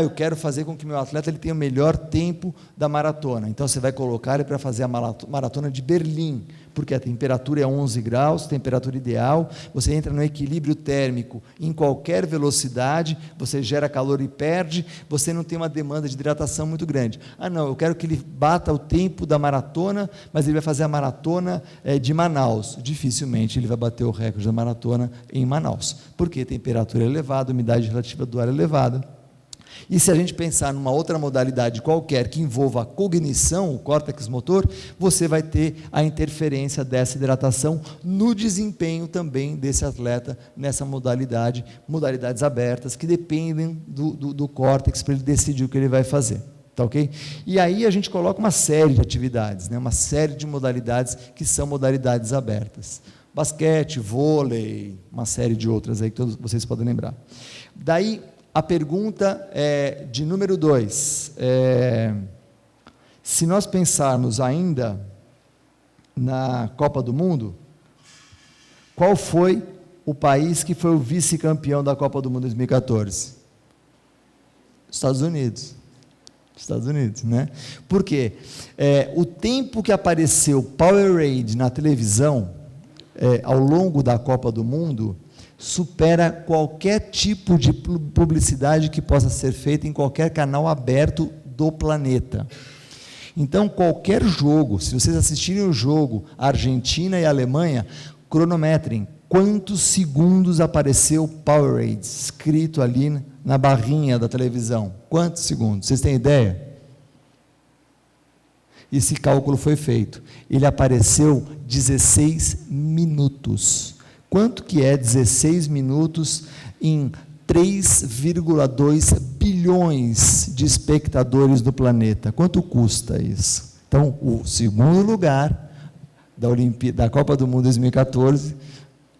Eu quero fazer com que meu atleta ele tenha o melhor tempo da maratona. Então, você vai colocar ele para fazer a maratona de Berlim, porque a temperatura é 11 graus, temperatura ideal, você entra no equilíbrio térmico em qualquer velocidade, você gera calor e perde, você não tem uma demanda de hidratação muito grande. Não, eu quero que ele bata o tempo da maratona, mas ele vai fazer a maratona de Manaus. Dificilmente ele vai bater o recorde da maratona em Manaus, porque a temperatura é elevada, a umidade relativa do ar é elevada. E se a gente pensar numa outra modalidade qualquer que envolva a cognição, o córtex motor, você vai ter a interferência dessa hidratação no desempenho também desse atleta nessa modalidade, modalidades abertas que dependem do córtex para ele decidir o que ele vai fazer. Tá ok? E aí a gente coloca uma série de atividades, né? Uma série de modalidades que são modalidades abertas. Basquete, vôlei, uma série de outras aí que todos vocês podem lembrar. Daí, a pergunta de número 2, se nós pensarmos ainda na Copa do Mundo, qual foi o país que foi o vice-campeão da Copa do Mundo 2014? Estados Unidos. Estados Unidos, né? Por quê? O tempo que apareceu Powerade na televisão, ao longo da Copa do Mundo, supera qualquer tipo de publicidade que possa ser feita em qualquer canal aberto do planeta. Então, qualquer jogo, se vocês assistirem o jogo Argentina e Alemanha, cronometrem quantos segundos apareceu Powerade escrito ali na barrinha da televisão. Quantos segundos? Vocês têm ideia? Esse cálculo foi feito. Ele apareceu 16 minutos. Quanto que é 16 minutos em 3,2 bilhões de espectadores do planeta? Quanto custa isso? Então, o segundo lugar da Copa do Mundo 2014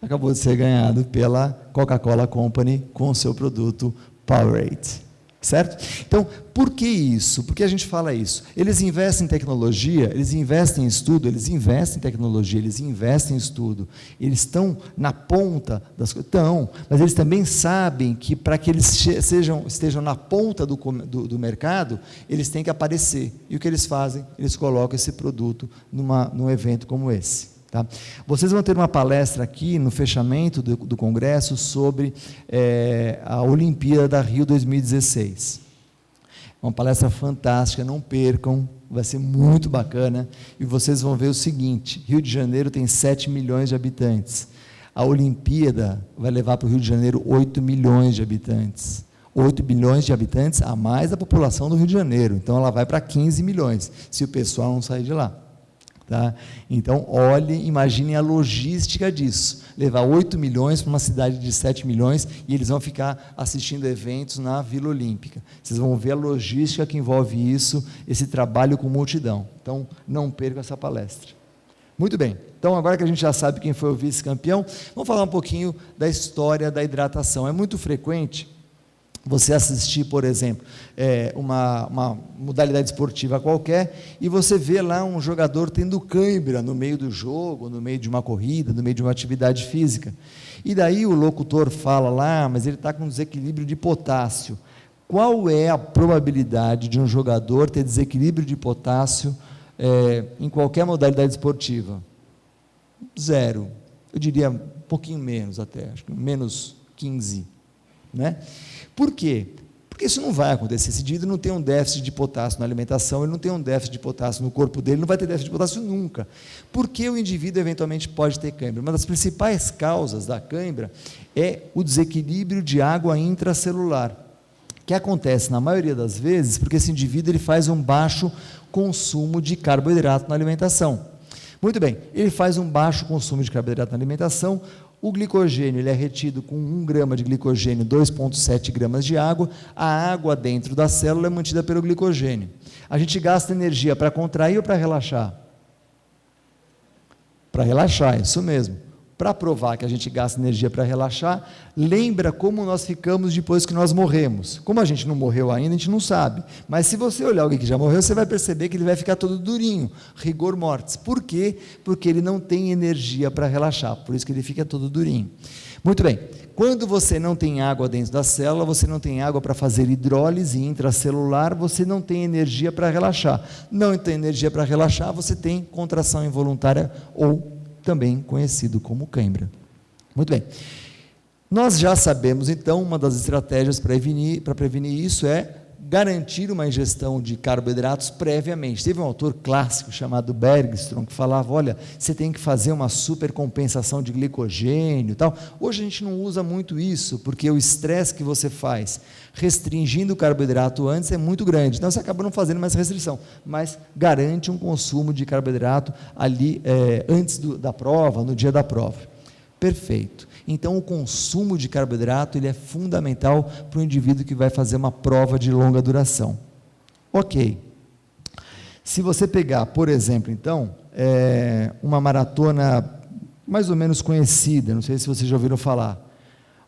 acabou de ser ganhado pela Coca-Cola Company com o seu produto Powerade. Certo? Então, por que isso? Por que a gente fala isso? Eles investem em tecnologia, eles investem em estudo, eles investem em tecnologia, eles investem em estudo, eles estão na ponta das coisas, mas eles também sabem que para que eles estejam na ponta do mercado, eles têm que aparecer. E o que eles fazem? Eles colocam esse produto num evento como esse. Tá? Vocês vão ter uma palestra aqui no fechamento do congresso sobre a Olimpíada da Rio 2016. Uma palestra fantástica, não percam, vai ser muito bacana, e vocês vão ver o seguinte: Rio de Janeiro tem 7 milhões de habitantes, a Olimpíada vai levar para o Rio de Janeiro 8 milhões de habitantes. 8 milhões de habitantes a mais da população do Rio de Janeiro, então ela vai para 15 milhões, se o pessoal não sair de lá. Tá? Então, imaginem a logística disso, levar 8 milhões para uma cidade de 7 milhões e eles vão ficar assistindo eventos na Vila Olímpica. Vocês vão ver a logística que envolve isso, esse trabalho com multidão. Então, não percam essa palestra. Muito bem, então agora que a gente já sabe quem foi o vice-campeão, vamos falar um pouquinho da história da hidratação. É muito frequente você assistir, por exemplo, uma modalidade esportiva qualquer, e você vê lá um jogador tendo cãibra no meio do jogo, no meio de uma corrida, no meio de uma atividade física. E daí o locutor fala lá, mas ele está com desequilíbrio de potássio. Qual é a probabilidade de um jogador ter desequilíbrio de potássio em qualquer modalidade esportiva? 0. Eu diria um pouquinho menos até, acho que menos 15, né? Por quê? Porque isso não vai acontecer. Esse indivíduo não tem um déficit de potássio na alimentação, ele não tem um déficit de potássio no corpo dele, não vai ter déficit de potássio nunca. Por que o indivíduo eventualmente pode ter cãibra? Uma das principais causas da cãibra é o desequilíbrio de água intracelular, que acontece na maioria das vezes porque esse indivíduo ele faz um baixo consumo de carboidrato na alimentação. Muito bem, ele faz um baixo consumo de carboidrato na alimentação, O glicogênio ele é retido com 1 grama de glicogênio, 2,7 gramas de água. A água dentro da célula é mantida pelo glicogênio. A gente gasta energia para contrair ou para relaxar? Para relaxar, isso mesmo. Para provar que a gente gasta energia para relaxar, lembra como nós ficamos depois que nós morremos. Como a gente não morreu ainda, a gente não sabe. Mas se você olhar alguém que já morreu, você vai perceber que ele vai ficar todo durinho, rigor mortis. Por quê? Porque ele não tem energia para relaxar, por isso que ele fica todo durinho. Muito bem, quando você não tem água dentro da célula, você não tem água para fazer hidrólise intracelular, você não tem energia para relaxar. Não tem energia para relaxar, você tem contração involuntária ou também conhecido como cãibra. Muito bem. Nós já sabemos, então, uma das estratégias para prevenir isso é garantir uma ingestão de carboidratos previamente. Teve um autor clássico chamado Bergstrom que falava, olha, você tem que fazer uma supercompensação de glicogênio e tal. Hoje a gente não usa muito isso, porque o estresse que você faz restringindo o carboidrato antes é muito grande, então você acaba não fazendo mais restrição, mas garante um consumo de carboidrato ali antes da prova, no dia da prova. Perfeito. Então o consumo de carboidrato ele é fundamental para o indivíduo que vai fazer uma prova de longa duração. Ok. Se você pegar, por exemplo, então, uma maratona mais ou menos conhecida, não sei se vocês já ouviram falar,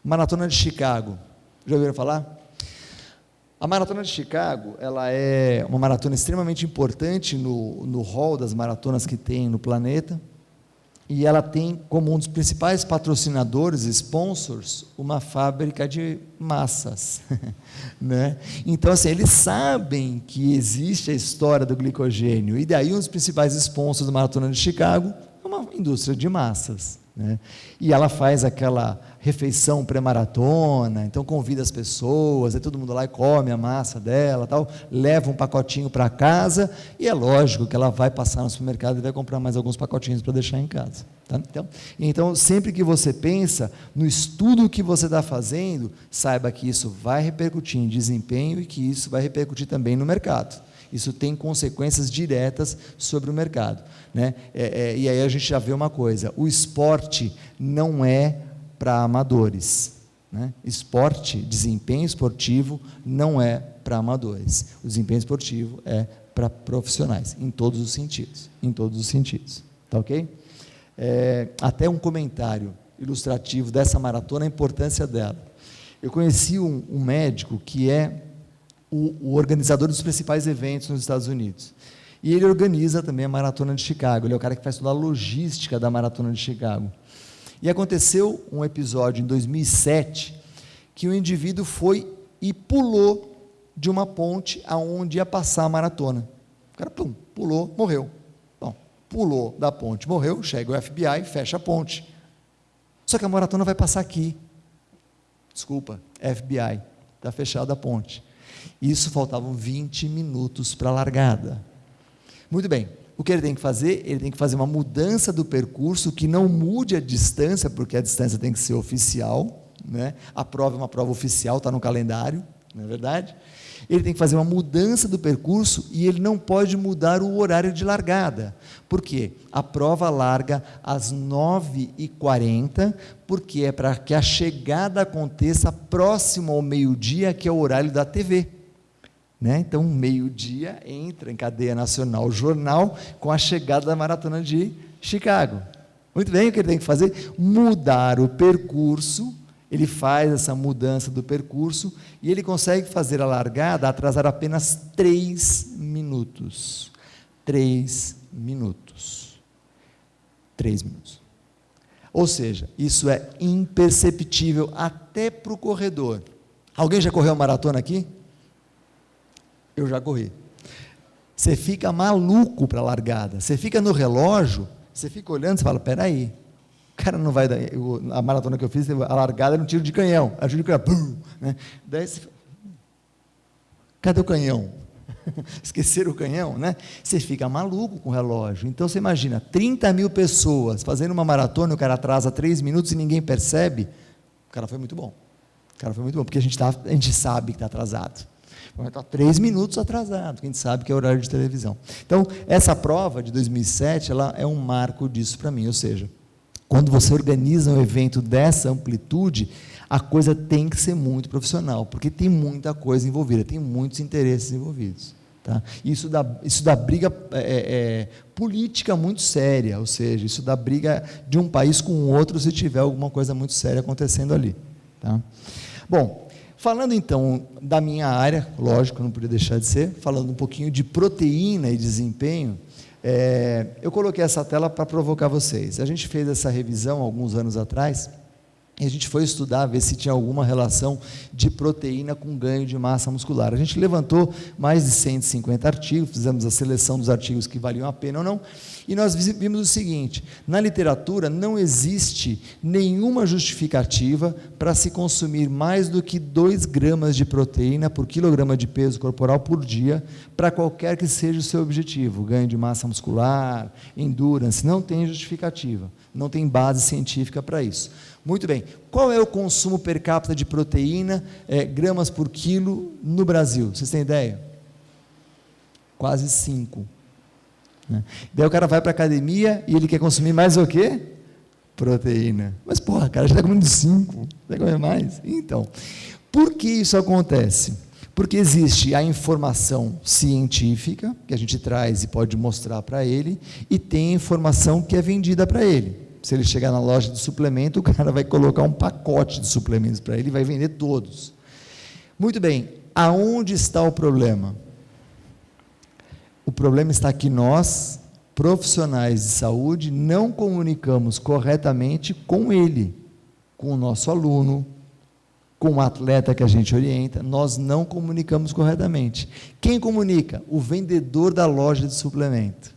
Maratona de Chicago, já ouviram falar? A Maratona de Chicago, ela é uma maratona extremamente importante no hall das maratonas que tem no planeta, e ela tem como um dos principais patrocinadores, sponsors, uma fábrica de massas, né? Então, assim, eles sabem que existe a história do glicogênio, e daí um dos principais sponsors da Maratona de Chicago é uma indústria de massas, né? E ela faz aquela refeição pré-maratona, então convida as pessoas, aí todo mundo lá e come a massa dela, tal, leva um pacotinho para casa, e é lógico que ela vai passar no supermercado e vai comprar mais alguns pacotinhos para deixar em casa. Tá? Então, sempre que você pensa no estudo que você está fazendo, saiba que isso vai repercutir em desempenho e que isso vai repercutir também no mercado. Isso tem consequências diretas sobre o mercado, né? E aí a gente já vê uma coisa, o esporte não é para amadores, né? Esporte, desempenho esportivo não é para amadores, o desempenho esportivo é para profissionais, em todos os sentidos, tá ok? Até um comentário ilustrativo dessa maratona, a importância dela. Eu conheci um médico que é o organizador dos principais eventos nos Estados Unidos, e ele organiza também a Maratona de Chicago, ele é o cara que faz toda a logística da Maratona de Chicago. E aconteceu um episódio em 2007, que o indivíduo foi e pulou de uma ponte aonde ia passar a maratona. O cara, pulou, morreu. Bom, pulou da ponte, morreu, chega o FBI, fecha a ponte. Só que a maratona vai passar aqui. Desculpa, FBI, está fechada a ponte. Isso, faltavam 20 minutos para a largada. Muito bem. O que ele tem que fazer? Ele tem que fazer uma mudança do percurso que não mude a distância, porque a distância tem que ser oficial, né? A prova é uma prova oficial, está no calendário, não é verdade? Ele tem que fazer uma mudança do percurso e ele não pode mudar o horário de largada. Por quê? A prova larga às 9h40, porque é para que a chegada aconteça próximo ao meio-dia, que é o horário da TV. Né? Então, meio-dia, entra em cadeia nacional o jornal com a chegada da Maratona de Chicago. Muito bem, o que ele tem que fazer? Mudar o percurso, ele faz essa mudança do percurso e ele consegue fazer a largada, atrasar apenas 3 minutos. 3 minutos. 3 minutos. Ou seja, isso é imperceptível até para o corredor. Alguém já correu a maratona aqui? Eu já corri. Você fica maluco para a largada. Você fica no relógio, você fica olhando, você fala, peraí, o cara não vai dar. A maratona que eu fiz, a largada era um tiro de canhão. Era um tiro de canhão. Pum, né? Daí você, cadê o canhão? Esqueceram o canhão, né? Você fica maluco com o relógio. Então você imagina, 30 mil pessoas fazendo uma maratona, o cara atrasa 3 minutos e ninguém percebe. O cara foi muito bom. Porque a gente sabe que está atrasado. Está 3 minutos atrasado, que a gente sabe que é horário de televisão. Então, essa prova de 2007, ela é um marco disso para mim, ou seja, Quando você organiza um evento dessa amplitude, a coisa tem que ser muito profissional, porque tem muita coisa envolvida, tem muitos interesses envolvidos. Tá? Isso dá briga política muito séria, ou seja, isso dá briga de um país com o outro se tiver alguma coisa muito séria acontecendo ali. Tá? Bom, falando então da minha área, lógico, não podia deixar de ser, falando um pouquinho de proteína e desempenho, eu coloquei essa tela para provocar vocês. A gente fez essa revisão alguns anos atrás, e a gente foi estudar, ver se tinha alguma relação de proteína com ganho de massa muscular. A gente levantou mais de 150 artigos, fizemos a seleção dos artigos que valiam a pena ou não, e nós vimos o seguinte: na literatura não existe nenhuma justificativa para se consumir mais do que 2 gramas de proteína por quilograma de peso corporal por dia, para qualquer que seja o seu objetivo, ganho de massa muscular, endurance, não tem justificativa, não tem base científica para isso. Muito bem, qual é o consumo per capita de proteína, gramas por quilo, no Brasil? Vocês têm ideia? Quase 5. Né? Daí o cara vai para a academia e ele quer consumir mais o quê? Proteína. Mas, porra, cara, já está comendo 5, vai comer mais? Então, por que isso acontece? Porque existe a informação científica, que a gente traz e pode mostrar para ele, e tem a informação que é vendida para ele. Se ele chegar na loja de suplemento, o cara vai colocar um pacote de suplementos para ele e vai vender todos. Muito bem, aonde está o problema? O problema está que nós, profissionais de saúde, não comunicamos corretamente com ele, com o nosso aluno, com o atleta que a gente orienta, nós não comunicamos corretamente. Quem comunica? O vendedor da loja de suplemento.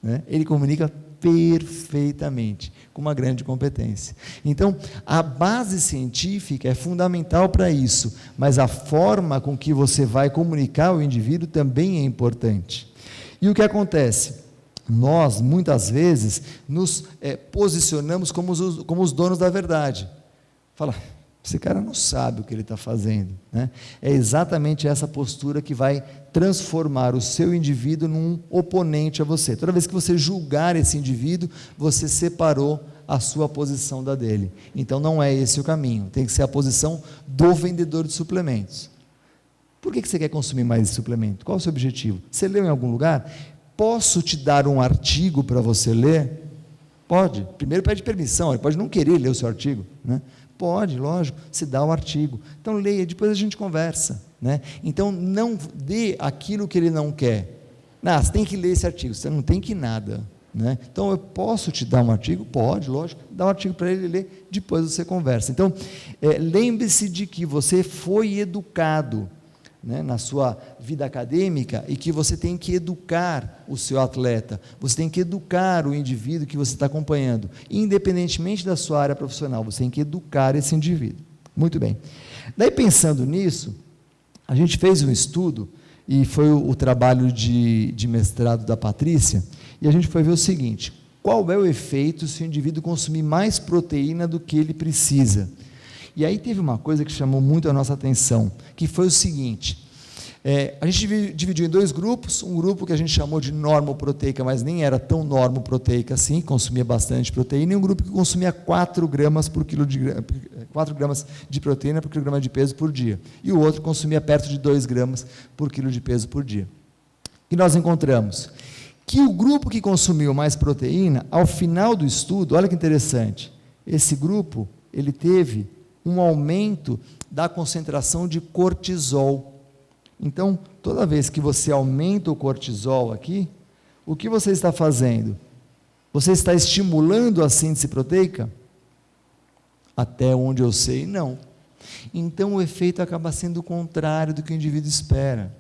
Né? Ele comunica perfeitamente, com uma grande competência. Então, a base científica é fundamental para isso, mas a forma com que você vai comunicar ao indivíduo também é importante. E o que acontece? Nós, muitas vezes, nos posicionamos como os donos da verdade. Fala, esse cara não sabe o que ele está fazendo. Né? É exatamente essa postura que vai transformar o seu indivíduo num oponente a você. Toda vez que você julgar esse indivíduo, você separou a sua posição da dele. Então não é esse o caminho, tem que ser a posição do vendedor de suplementos. Por que você quer consumir mais esse suplemento? Qual é o seu objetivo? Você leu em algum lugar? Posso te dar um artigo para você ler? Pode. Primeiro pede permissão, ele pode não querer ler o seu artigo, né? Pode, lógico, se dá o artigo. Então leia, depois a gente conversa. Né? Então não dê aquilo que ele não quer. Você tem que ler esse artigo, você não tem que nada. Né? Então eu posso te dar um artigo? Pode, lógico, dá um artigo para ele ler, depois você conversa. Então, lembre-se de que você foi educado, né, na sua vida acadêmica, e que você tem que educar o seu atleta, você tem que educar o indivíduo que você está acompanhando, independentemente da sua área profissional, você tem que educar esse indivíduo. Muito bem. Daí, pensando nisso, a gente fez um estudo, e foi o trabalho de mestrado da Patrícia, e a gente foi ver o seguinte: qual é o efeito se o indivíduo consumir mais proteína do que ele precisa? E aí teve uma coisa que chamou muito a nossa atenção, que foi o seguinte: a gente dividiu em 2 grupos, um grupo que a gente chamou de normoproteica, mas nem era tão normoproteica assim, consumia bastante proteína, e um grupo que consumia 4 gramas de proteína por quilograma de peso por dia, e o outro consumia perto de 2 gramas por quilo de peso por dia. E nós encontramos que o grupo que consumiu mais proteína, ao final do estudo, olha que interessante, esse grupo, ele teve um aumento da concentração de cortisol. Então, toda vez que você aumenta o cortisol aqui, o que você está fazendo? Você está estimulando a síntese proteica? Até onde eu sei, não. Então, o efeito acaba sendo o contrário do que o indivíduo espera.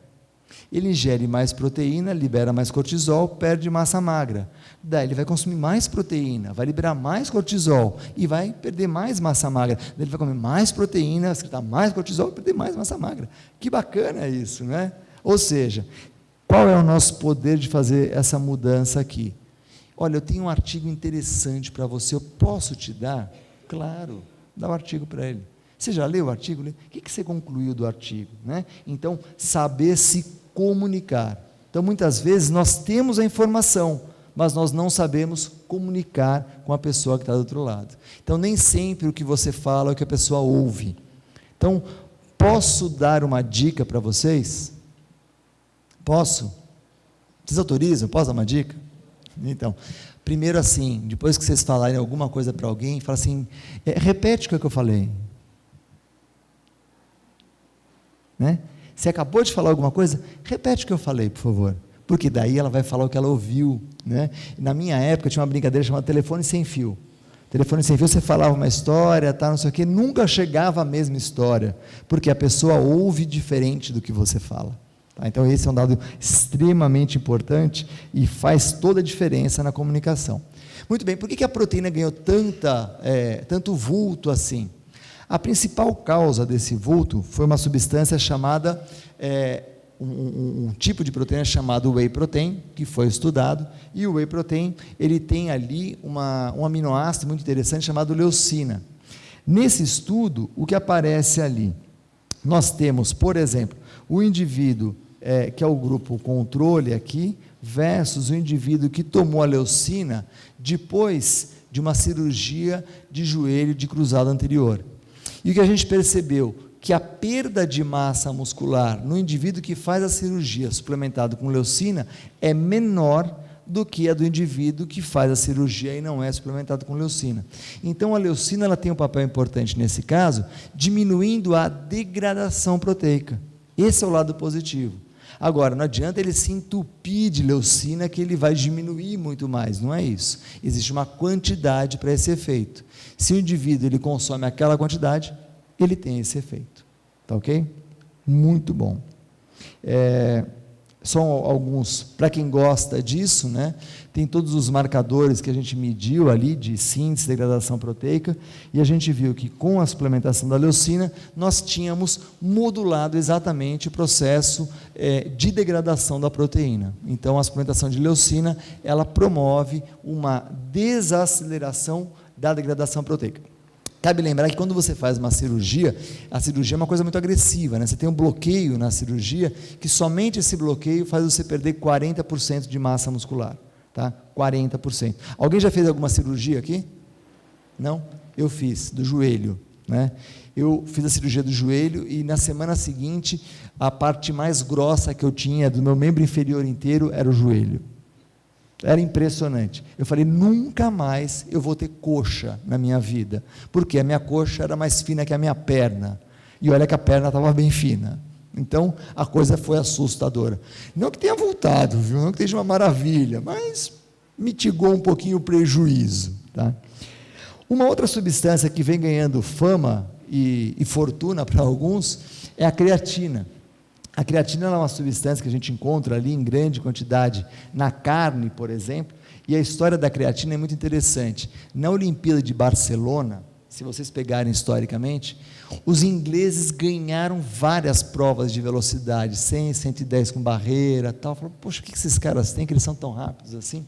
Ele ingere mais proteína, libera mais cortisol, perde massa magra. Daí ele vai consumir mais proteína, vai liberar mais cortisol e vai perder mais massa magra. Daí ele vai comer mais proteína, excretar mais cortisol e perder mais massa magra. Que bacana isso, né? Ou seja, qual é o nosso poder de fazer essa mudança aqui? Olha, eu tenho um artigo interessante para você, eu posso te dar? Claro, dá o artigo para ele. Você já leu o artigo? O que você concluiu do artigo? Né? Então, saber se comunicar. Então, muitas vezes, nós temos a informação, mas nós não sabemos comunicar com a pessoa que está do outro lado. Então, nem sempre o que você fala é o que a pessoa ouve. Então, posso dar uma dica para vocês? Posso? Vocês autorizam? Posso dar uma dica? Então, primeiro assim, depois que vocês falarem alguma coisa para alguém, fala assim, repete o que eu falei. Né? Você acabou de falar alguma coisa? Repete o que eu falei, por favor. Porque daí ela vai falar o que ela ouviu. Né? Na minha época, tinha uma brincadeira chamada telefone sem fio. Telefone sem fio, você falava uma história, tá, não sei o quê, nunca chegava a mesma história, porque a pessoa ouve diferente do que você fala. Tá? Então, esse é um dado extremamente importante e faz toda a diferença na comunicação. Muito bem, por que a proteína ganhou tanto vulto assim? A principal causa desse vulto foi uma substância chamada, um tipo de proteína chamado whey protein, que foi estudado, e o whey protein, ele tem ali um aminoácido muito interessante chamado leucina. Nesse estudo, o que aparece ali? Nós temos, por exemplo, o indivíduo, que é o grupo controle aqui, versus o indivíduo que tomou a leucina depois de uma cirurgia de joelho de cruzado anterior. E o que a gente percebeu? Que a perda de massa muscular no indivíduo que faz a cirurgia suplementado com leucina é menor do que a do indivíduo que faz a cirurgia e não é suplementado com leucina. Então, a leucina ela tem um papel importante nesse caso, diminuindo a degradação proteica. Esse é o lado positivo. Agora, não adianta ele se entupir de leucina que ele vai diminuir muito mais, não é isso. Existe uma quantidade para esse efeito. Se o indivíduo ele consome aquela quantidade, ele tem esse efeito. Tá ok? Muito bom. Só alguns, para quem gosta disso, né, tem todos os marcadores que a gente mediu ali de síntese, degradação proteica, e a gente viu que com a suplementação da leucina, nós tínhamos modulado exatamente o processo de degradação da proteína. Então, a suplementação de leucina, ela promove uma desaceleração da degradação proteica. Cabe lembrar que quando você faz uma cirurgia, a cirurgia é uma coisa muito agressiva, né? Você tem um bloqueio na cirurgia, que somente esse bloqueio faz você perder 40% de massa muscular, tá? 40%. Alguém já fez alguma cirurgia aqui? Não? Eu fiz, do joelho, né? Eu fiz a cirurgia do joelho e na semana seguinte, a parte mais grossa que eu tinha do meu membro inferior inteiro era o joelho. Era impressionante. Eu falei, nunca mais eu vou ter coxa na minha vida, porque a minha coxa era mais fina que a minha perna, e olha que a perna estava bem fina. Então, a coisa foi assustadora. Não que tenha voltado, viu? Não que seja uma maravilha, mas mitigou um pouquinho o prejuízo. Tá? Uma outra substância que vem ganhando fama e fortuna para alguns é a creatina. A creatina é uma substância que a gente encontra ali em grande quantidade na carne, por exemplo, e a história da creatina é muito interessante. Na Olimpíada de Barcelona, se vocês pegarem historicamente, os ingleses ganharam várias provas de velocidade, 100, 110 com barreira, tal. Falaram, poxa, o que esses caras têm, que eles são tão rápidos assim?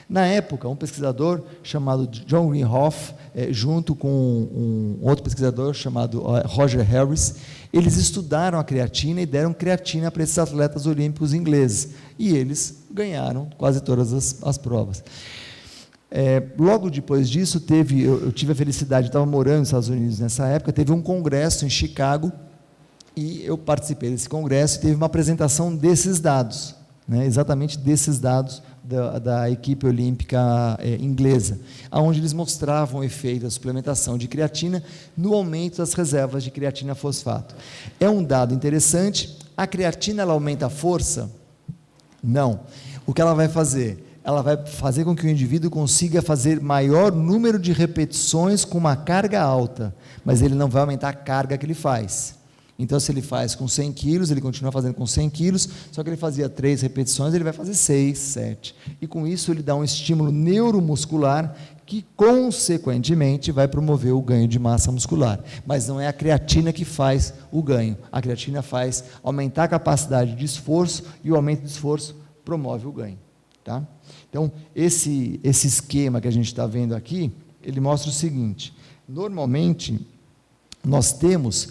Na época, um pesquisador chamado John Greenhoff, junto com um outro pesquisador chamado Roger Harris, eles estudaram a creatina e deram creatina para esses atletas olímpicos ingleses. E eles ganharam quase todas as provas. Logo depois disso, eu tive a felicidade, eu estava morando nos Estados Unidos nessa época, teve um congresso em Chicago, e eu participei desse congresso e teve uma apresentação desses dados, né, exatamente desses dados da equipe olímpica inglesa, onde eles mostravam o efeito da suplementação de creatina no aumento das reservas de creatina fosfato. É um dado interessante. A creatina ela aumenta a força? Não. O que ela vai fazer? Ela vai fazer com que o indivíduo consiga fazer maior número de repetições com uma carga alta, mas ele não vai aumentar a carga que ele faz. Então, se ele faz com 100 quilos, ele continua fazendo com 100 quilos, só que ele fazia 3 repetições, ele vai fazer 6, 7. E com isso, ele dá um estímulo neuromuscular que, consequentemente, vai promover o ganho de massa muscular. Mas não é a creatina que faz o ganho. A creatina faz aumentar a capacidade de esforço e o aumento de esforço promove o ganho. Tá? Então, esse esquema que a gente está vendo aqui, ele mostra o seguinte: normalmente nós temos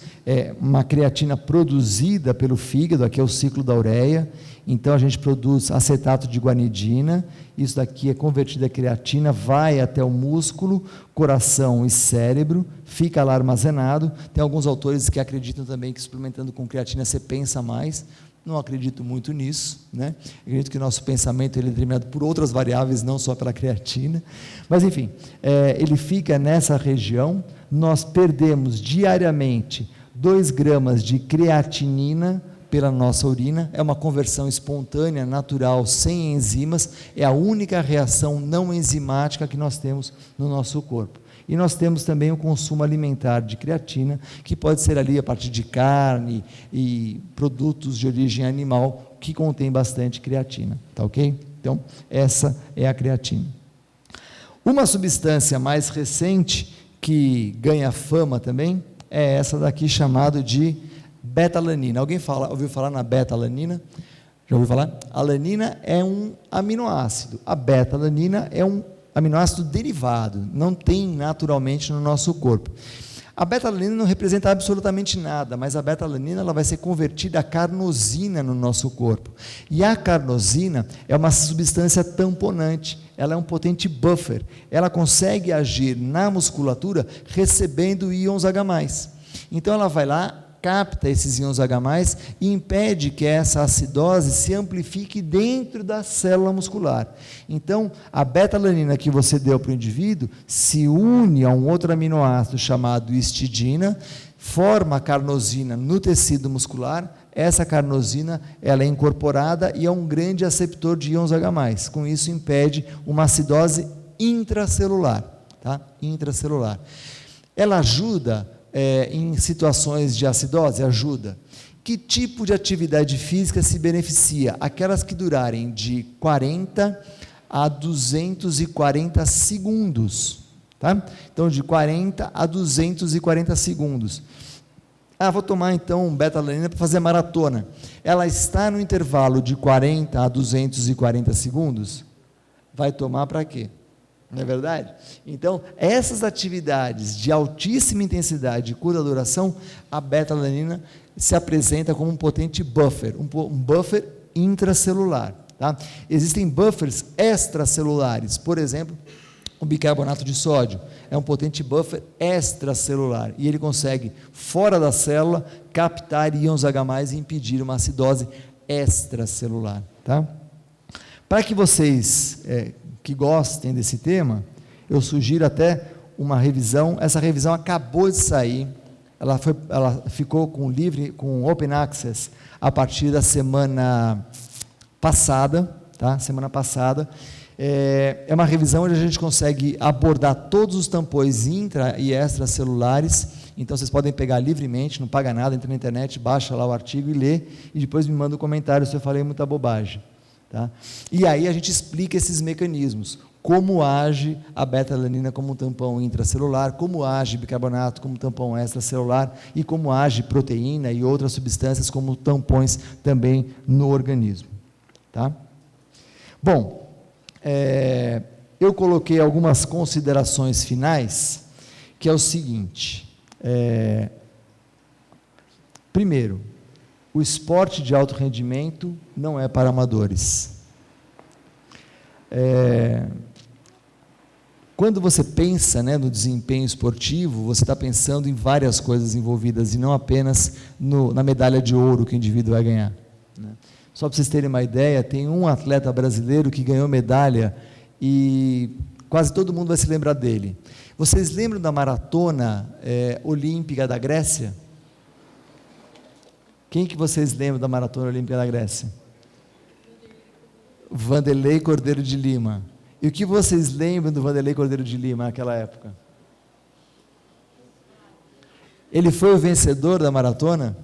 uma creatina produzida pelo fígado, aqui é o ciclo da ureia, Então a gente produz acetato de guanidina, isso daqui é convertido a creatina, vai até o músculo, coração e cérebro, fica lá armazenado. Tem alguns autores que acreditam também que suplementando com creatina você pensa mais. Não acredito muito nisso, né? Acredito que o nosso pensamento ele é determinado por outras variáveis, não só pela creatina. Mas, enfim, ele fica nessa região. Nós perdemos diariamente 2 gramas de creatinina pela nossa urina. É uma conversão espontânea, natural, sem enzimas. É a única reação não enzimática que nós temos no nosso corpo. E nós temos também o consumo alimentar de creatina, que pode ser ali a partir de carne e produtos de origem animal, que contém bastante creatina, tá ok? Então, essa é a creatina. Uma substância mais recente, que ganha fama também, é essa daqui, chamada de beta-alanina. Alguém ouviu falar na beta-alanina? Já ouviu falar? A alanina é um aminoácido, a beta-alanina é um aminoácido derivado, não tem naturalmente no nosso corpo. A beta-alanina não representa absolutamente nada, mas a beta-alanina ela vai ser convertida a carnosina no nosso corpo. E a carnosina é uma substância tamponante, ela é um potente buffer, ela consegue agir na musculatura recebendo íons H+. Então ela vai lá, capta esses íons H+, e impede que essa acidose se amplifique dentro da célula muscular. Então, a beta-alanina que você deu para o indivíduo se une a um outro aminoácido chamado histidina, forma a carnosina no tecido muscular. Essa carnosina ela é incorporada e é um grande aceptor de íons H+. Com isso, impede uma acidose intracelular. Tá? Intracelular. Ela ajuda em situações de acidose? Ajuda. Que tipo de atividade física se beneficia? Aquelas que durarem de 40 a 240 segundos. Tá? Então, de 40 a 240 segundos. Vou tomar então beta-alanina para fazer maratona. Ela está no intervalo de 40 a 240 segundos? Vai tomar para quê? Não é verdade? Então, essas atividades de altíssima intensidade e curta duração, a beta-alanina se apresenta como um potente buffer, um buffer intracelular. Tá? Existem buffers extracelulares, por exemplo, o bicarbonato de sódio é um potente buffer extracelular e ele consegue, fora da célula, captar íons H+, e impedir uma acidose extracelular. Tá? Para que vocês que gostem desse tema, eu sugiro até uma revisão. Essa revisão acabou de sair, ela ficou com Open Access a partir da semana passada, tá? Semana passada. É uma revisão onde a gente consegue abordar todos os tampões intra e extracelulares. Então vocês podem pegar livremente, não paga nada, entra na internet, baixa lá o artigo e lê, e depois me manda um comentário se eu falei muita bobagem. Tá? E aí a gente explica esses mecanismos, como age a beta-alanina como um tampão intracelular, como age bicarbonato como tampão extracelular e como age proteína e outras substâncias como tampões também no organismo. Tá? Bom, eu coloquei algumas considerações finais, que é o seguinte, primeiro, o esporte de alto rendimento não é para amadores. Quando você pensa no desempenho esportivo, você está pensando em várias coisas envolvidas e não apenas na medalha de ouro que o indivíduo vai ganhar. Né? Só para vocês terem uma ideia, tem um atleta brasileiro que ganhou medalha e quase todo mundo vai se lembrar dele. Vocês lembram da maratona olímpica da Grécia? Quem que vocês lembram da maratona olímpica da Grécia? Vanderlei Cordeiro de Lima. E o que vocês lembram do Vanderlei Cordeiro de Lima naquela época? Ele foi o vencedor da maratona?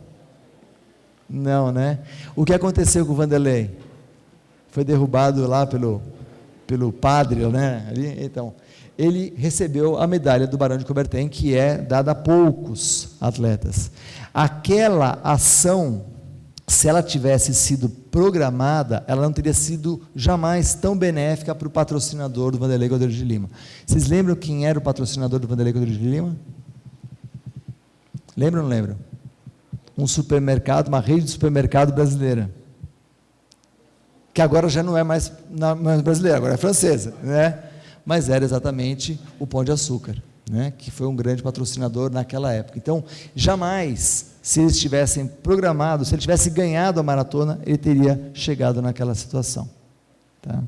Não, né? O que aconteceu com o Vanderlei? Foi derrubado lá pelo padre, né? Então, ele recebeu a medalha do Barão de Coubertin, que é dada a poucos atletas. Aquela ação, se ela tivesse sido programada, ela não teria sido jamais tão benéfica para o patrocinador do Vanderlei Cordeiro de Lima. Vocês lembram quem era o patrocinador do Vanderlei Cordeiro de Lima? Lembram ou não lembram? Um supermercado, uma rede de supermercado brasileira. que agora já não é mais brasileira, agora é francesa, né? Mas era exatamente o Pão de Açúcar, né? Que foi um grande patrocinador naquela época. Então, jamais, se eles tivessem programado, se ele tivesse ganhado a maratona, ele teria chegado naquela situação. Tá?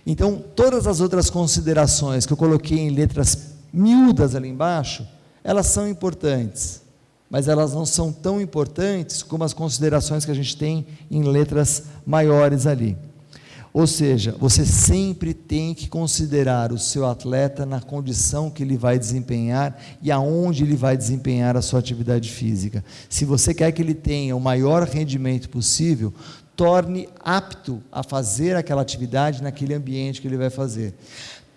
Então, todas as outras considerações que eu coloquei em letras miúdas ali embaixo, elas são importantes, mas elas não são tão importantes como as considerações que a gente tem em letras maiores ali. Ou seja, você sempre tem que considerar o seu atleta na condição que ele vai desempenhar e aonde ele vai desempenhar a sua atividade física. Se você quer que ele tenha o maior rendimento possível, torne apto a fazer aquela atividade naquele ambiente que ele vai fazer.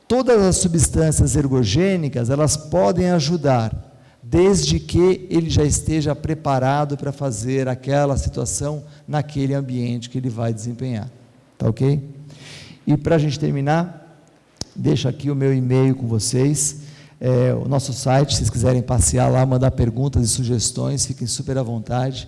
Todas as substâncias ergogênicas, elas podem ajudar, desde que ele já esteja preparado para fazer aquela situação naquele ambiente que ele vai desempenhar. Tá ok? E para a gente terminar, deixo aqui o meu e-mail com vocês, o nosso site, se vocês quiserem passear lá, mandar perguntas e sugestões, fiquem super à vontade.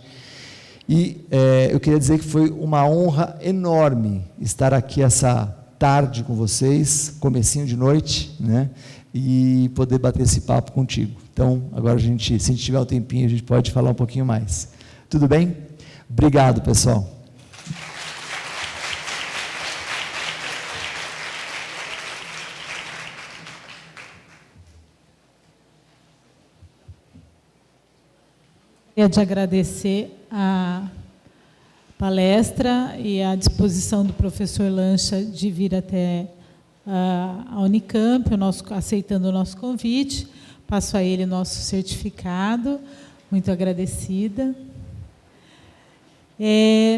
E eu queria dizer que foi uma honra enorme estar aqui essa tarde com vocês, comecinho de noite, né? E poder bater esse papo contigo. Então, agora se a gente tiver um tempinho, a gente pode falar um pouquinho mais. Tudo bem? Obrigado, pessoal. Queria te agradecer a palestra e a disposição do professor Lancha de vir até a Unicamp, aceitando o nosso convite. Passo a ele nosso certificado, muito agradecida.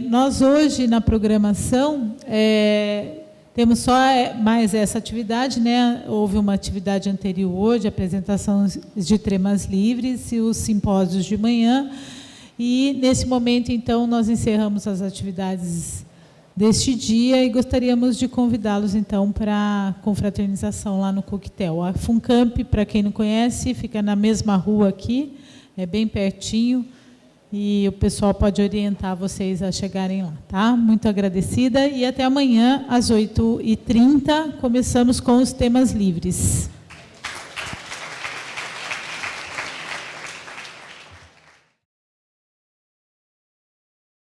Nós hoje, na programação, temos só mais essa atividade, né? Houve uma atividade anterior de apresentação de temas livres e os simpósios de manhã. E, nesse momento, então, nós encerramos as atividades deste dia e gostaríamos de convidá-los, então, para a confraternização lá no coquetel. A Funcamp, para quem não conhece, fica na mesma rua aqui, é bem pertinho, e o pessoal pode orientar vocês a chegarem lá, tá? Muito agradecida e até amanhã, às 8h30, começamos com os temas livres.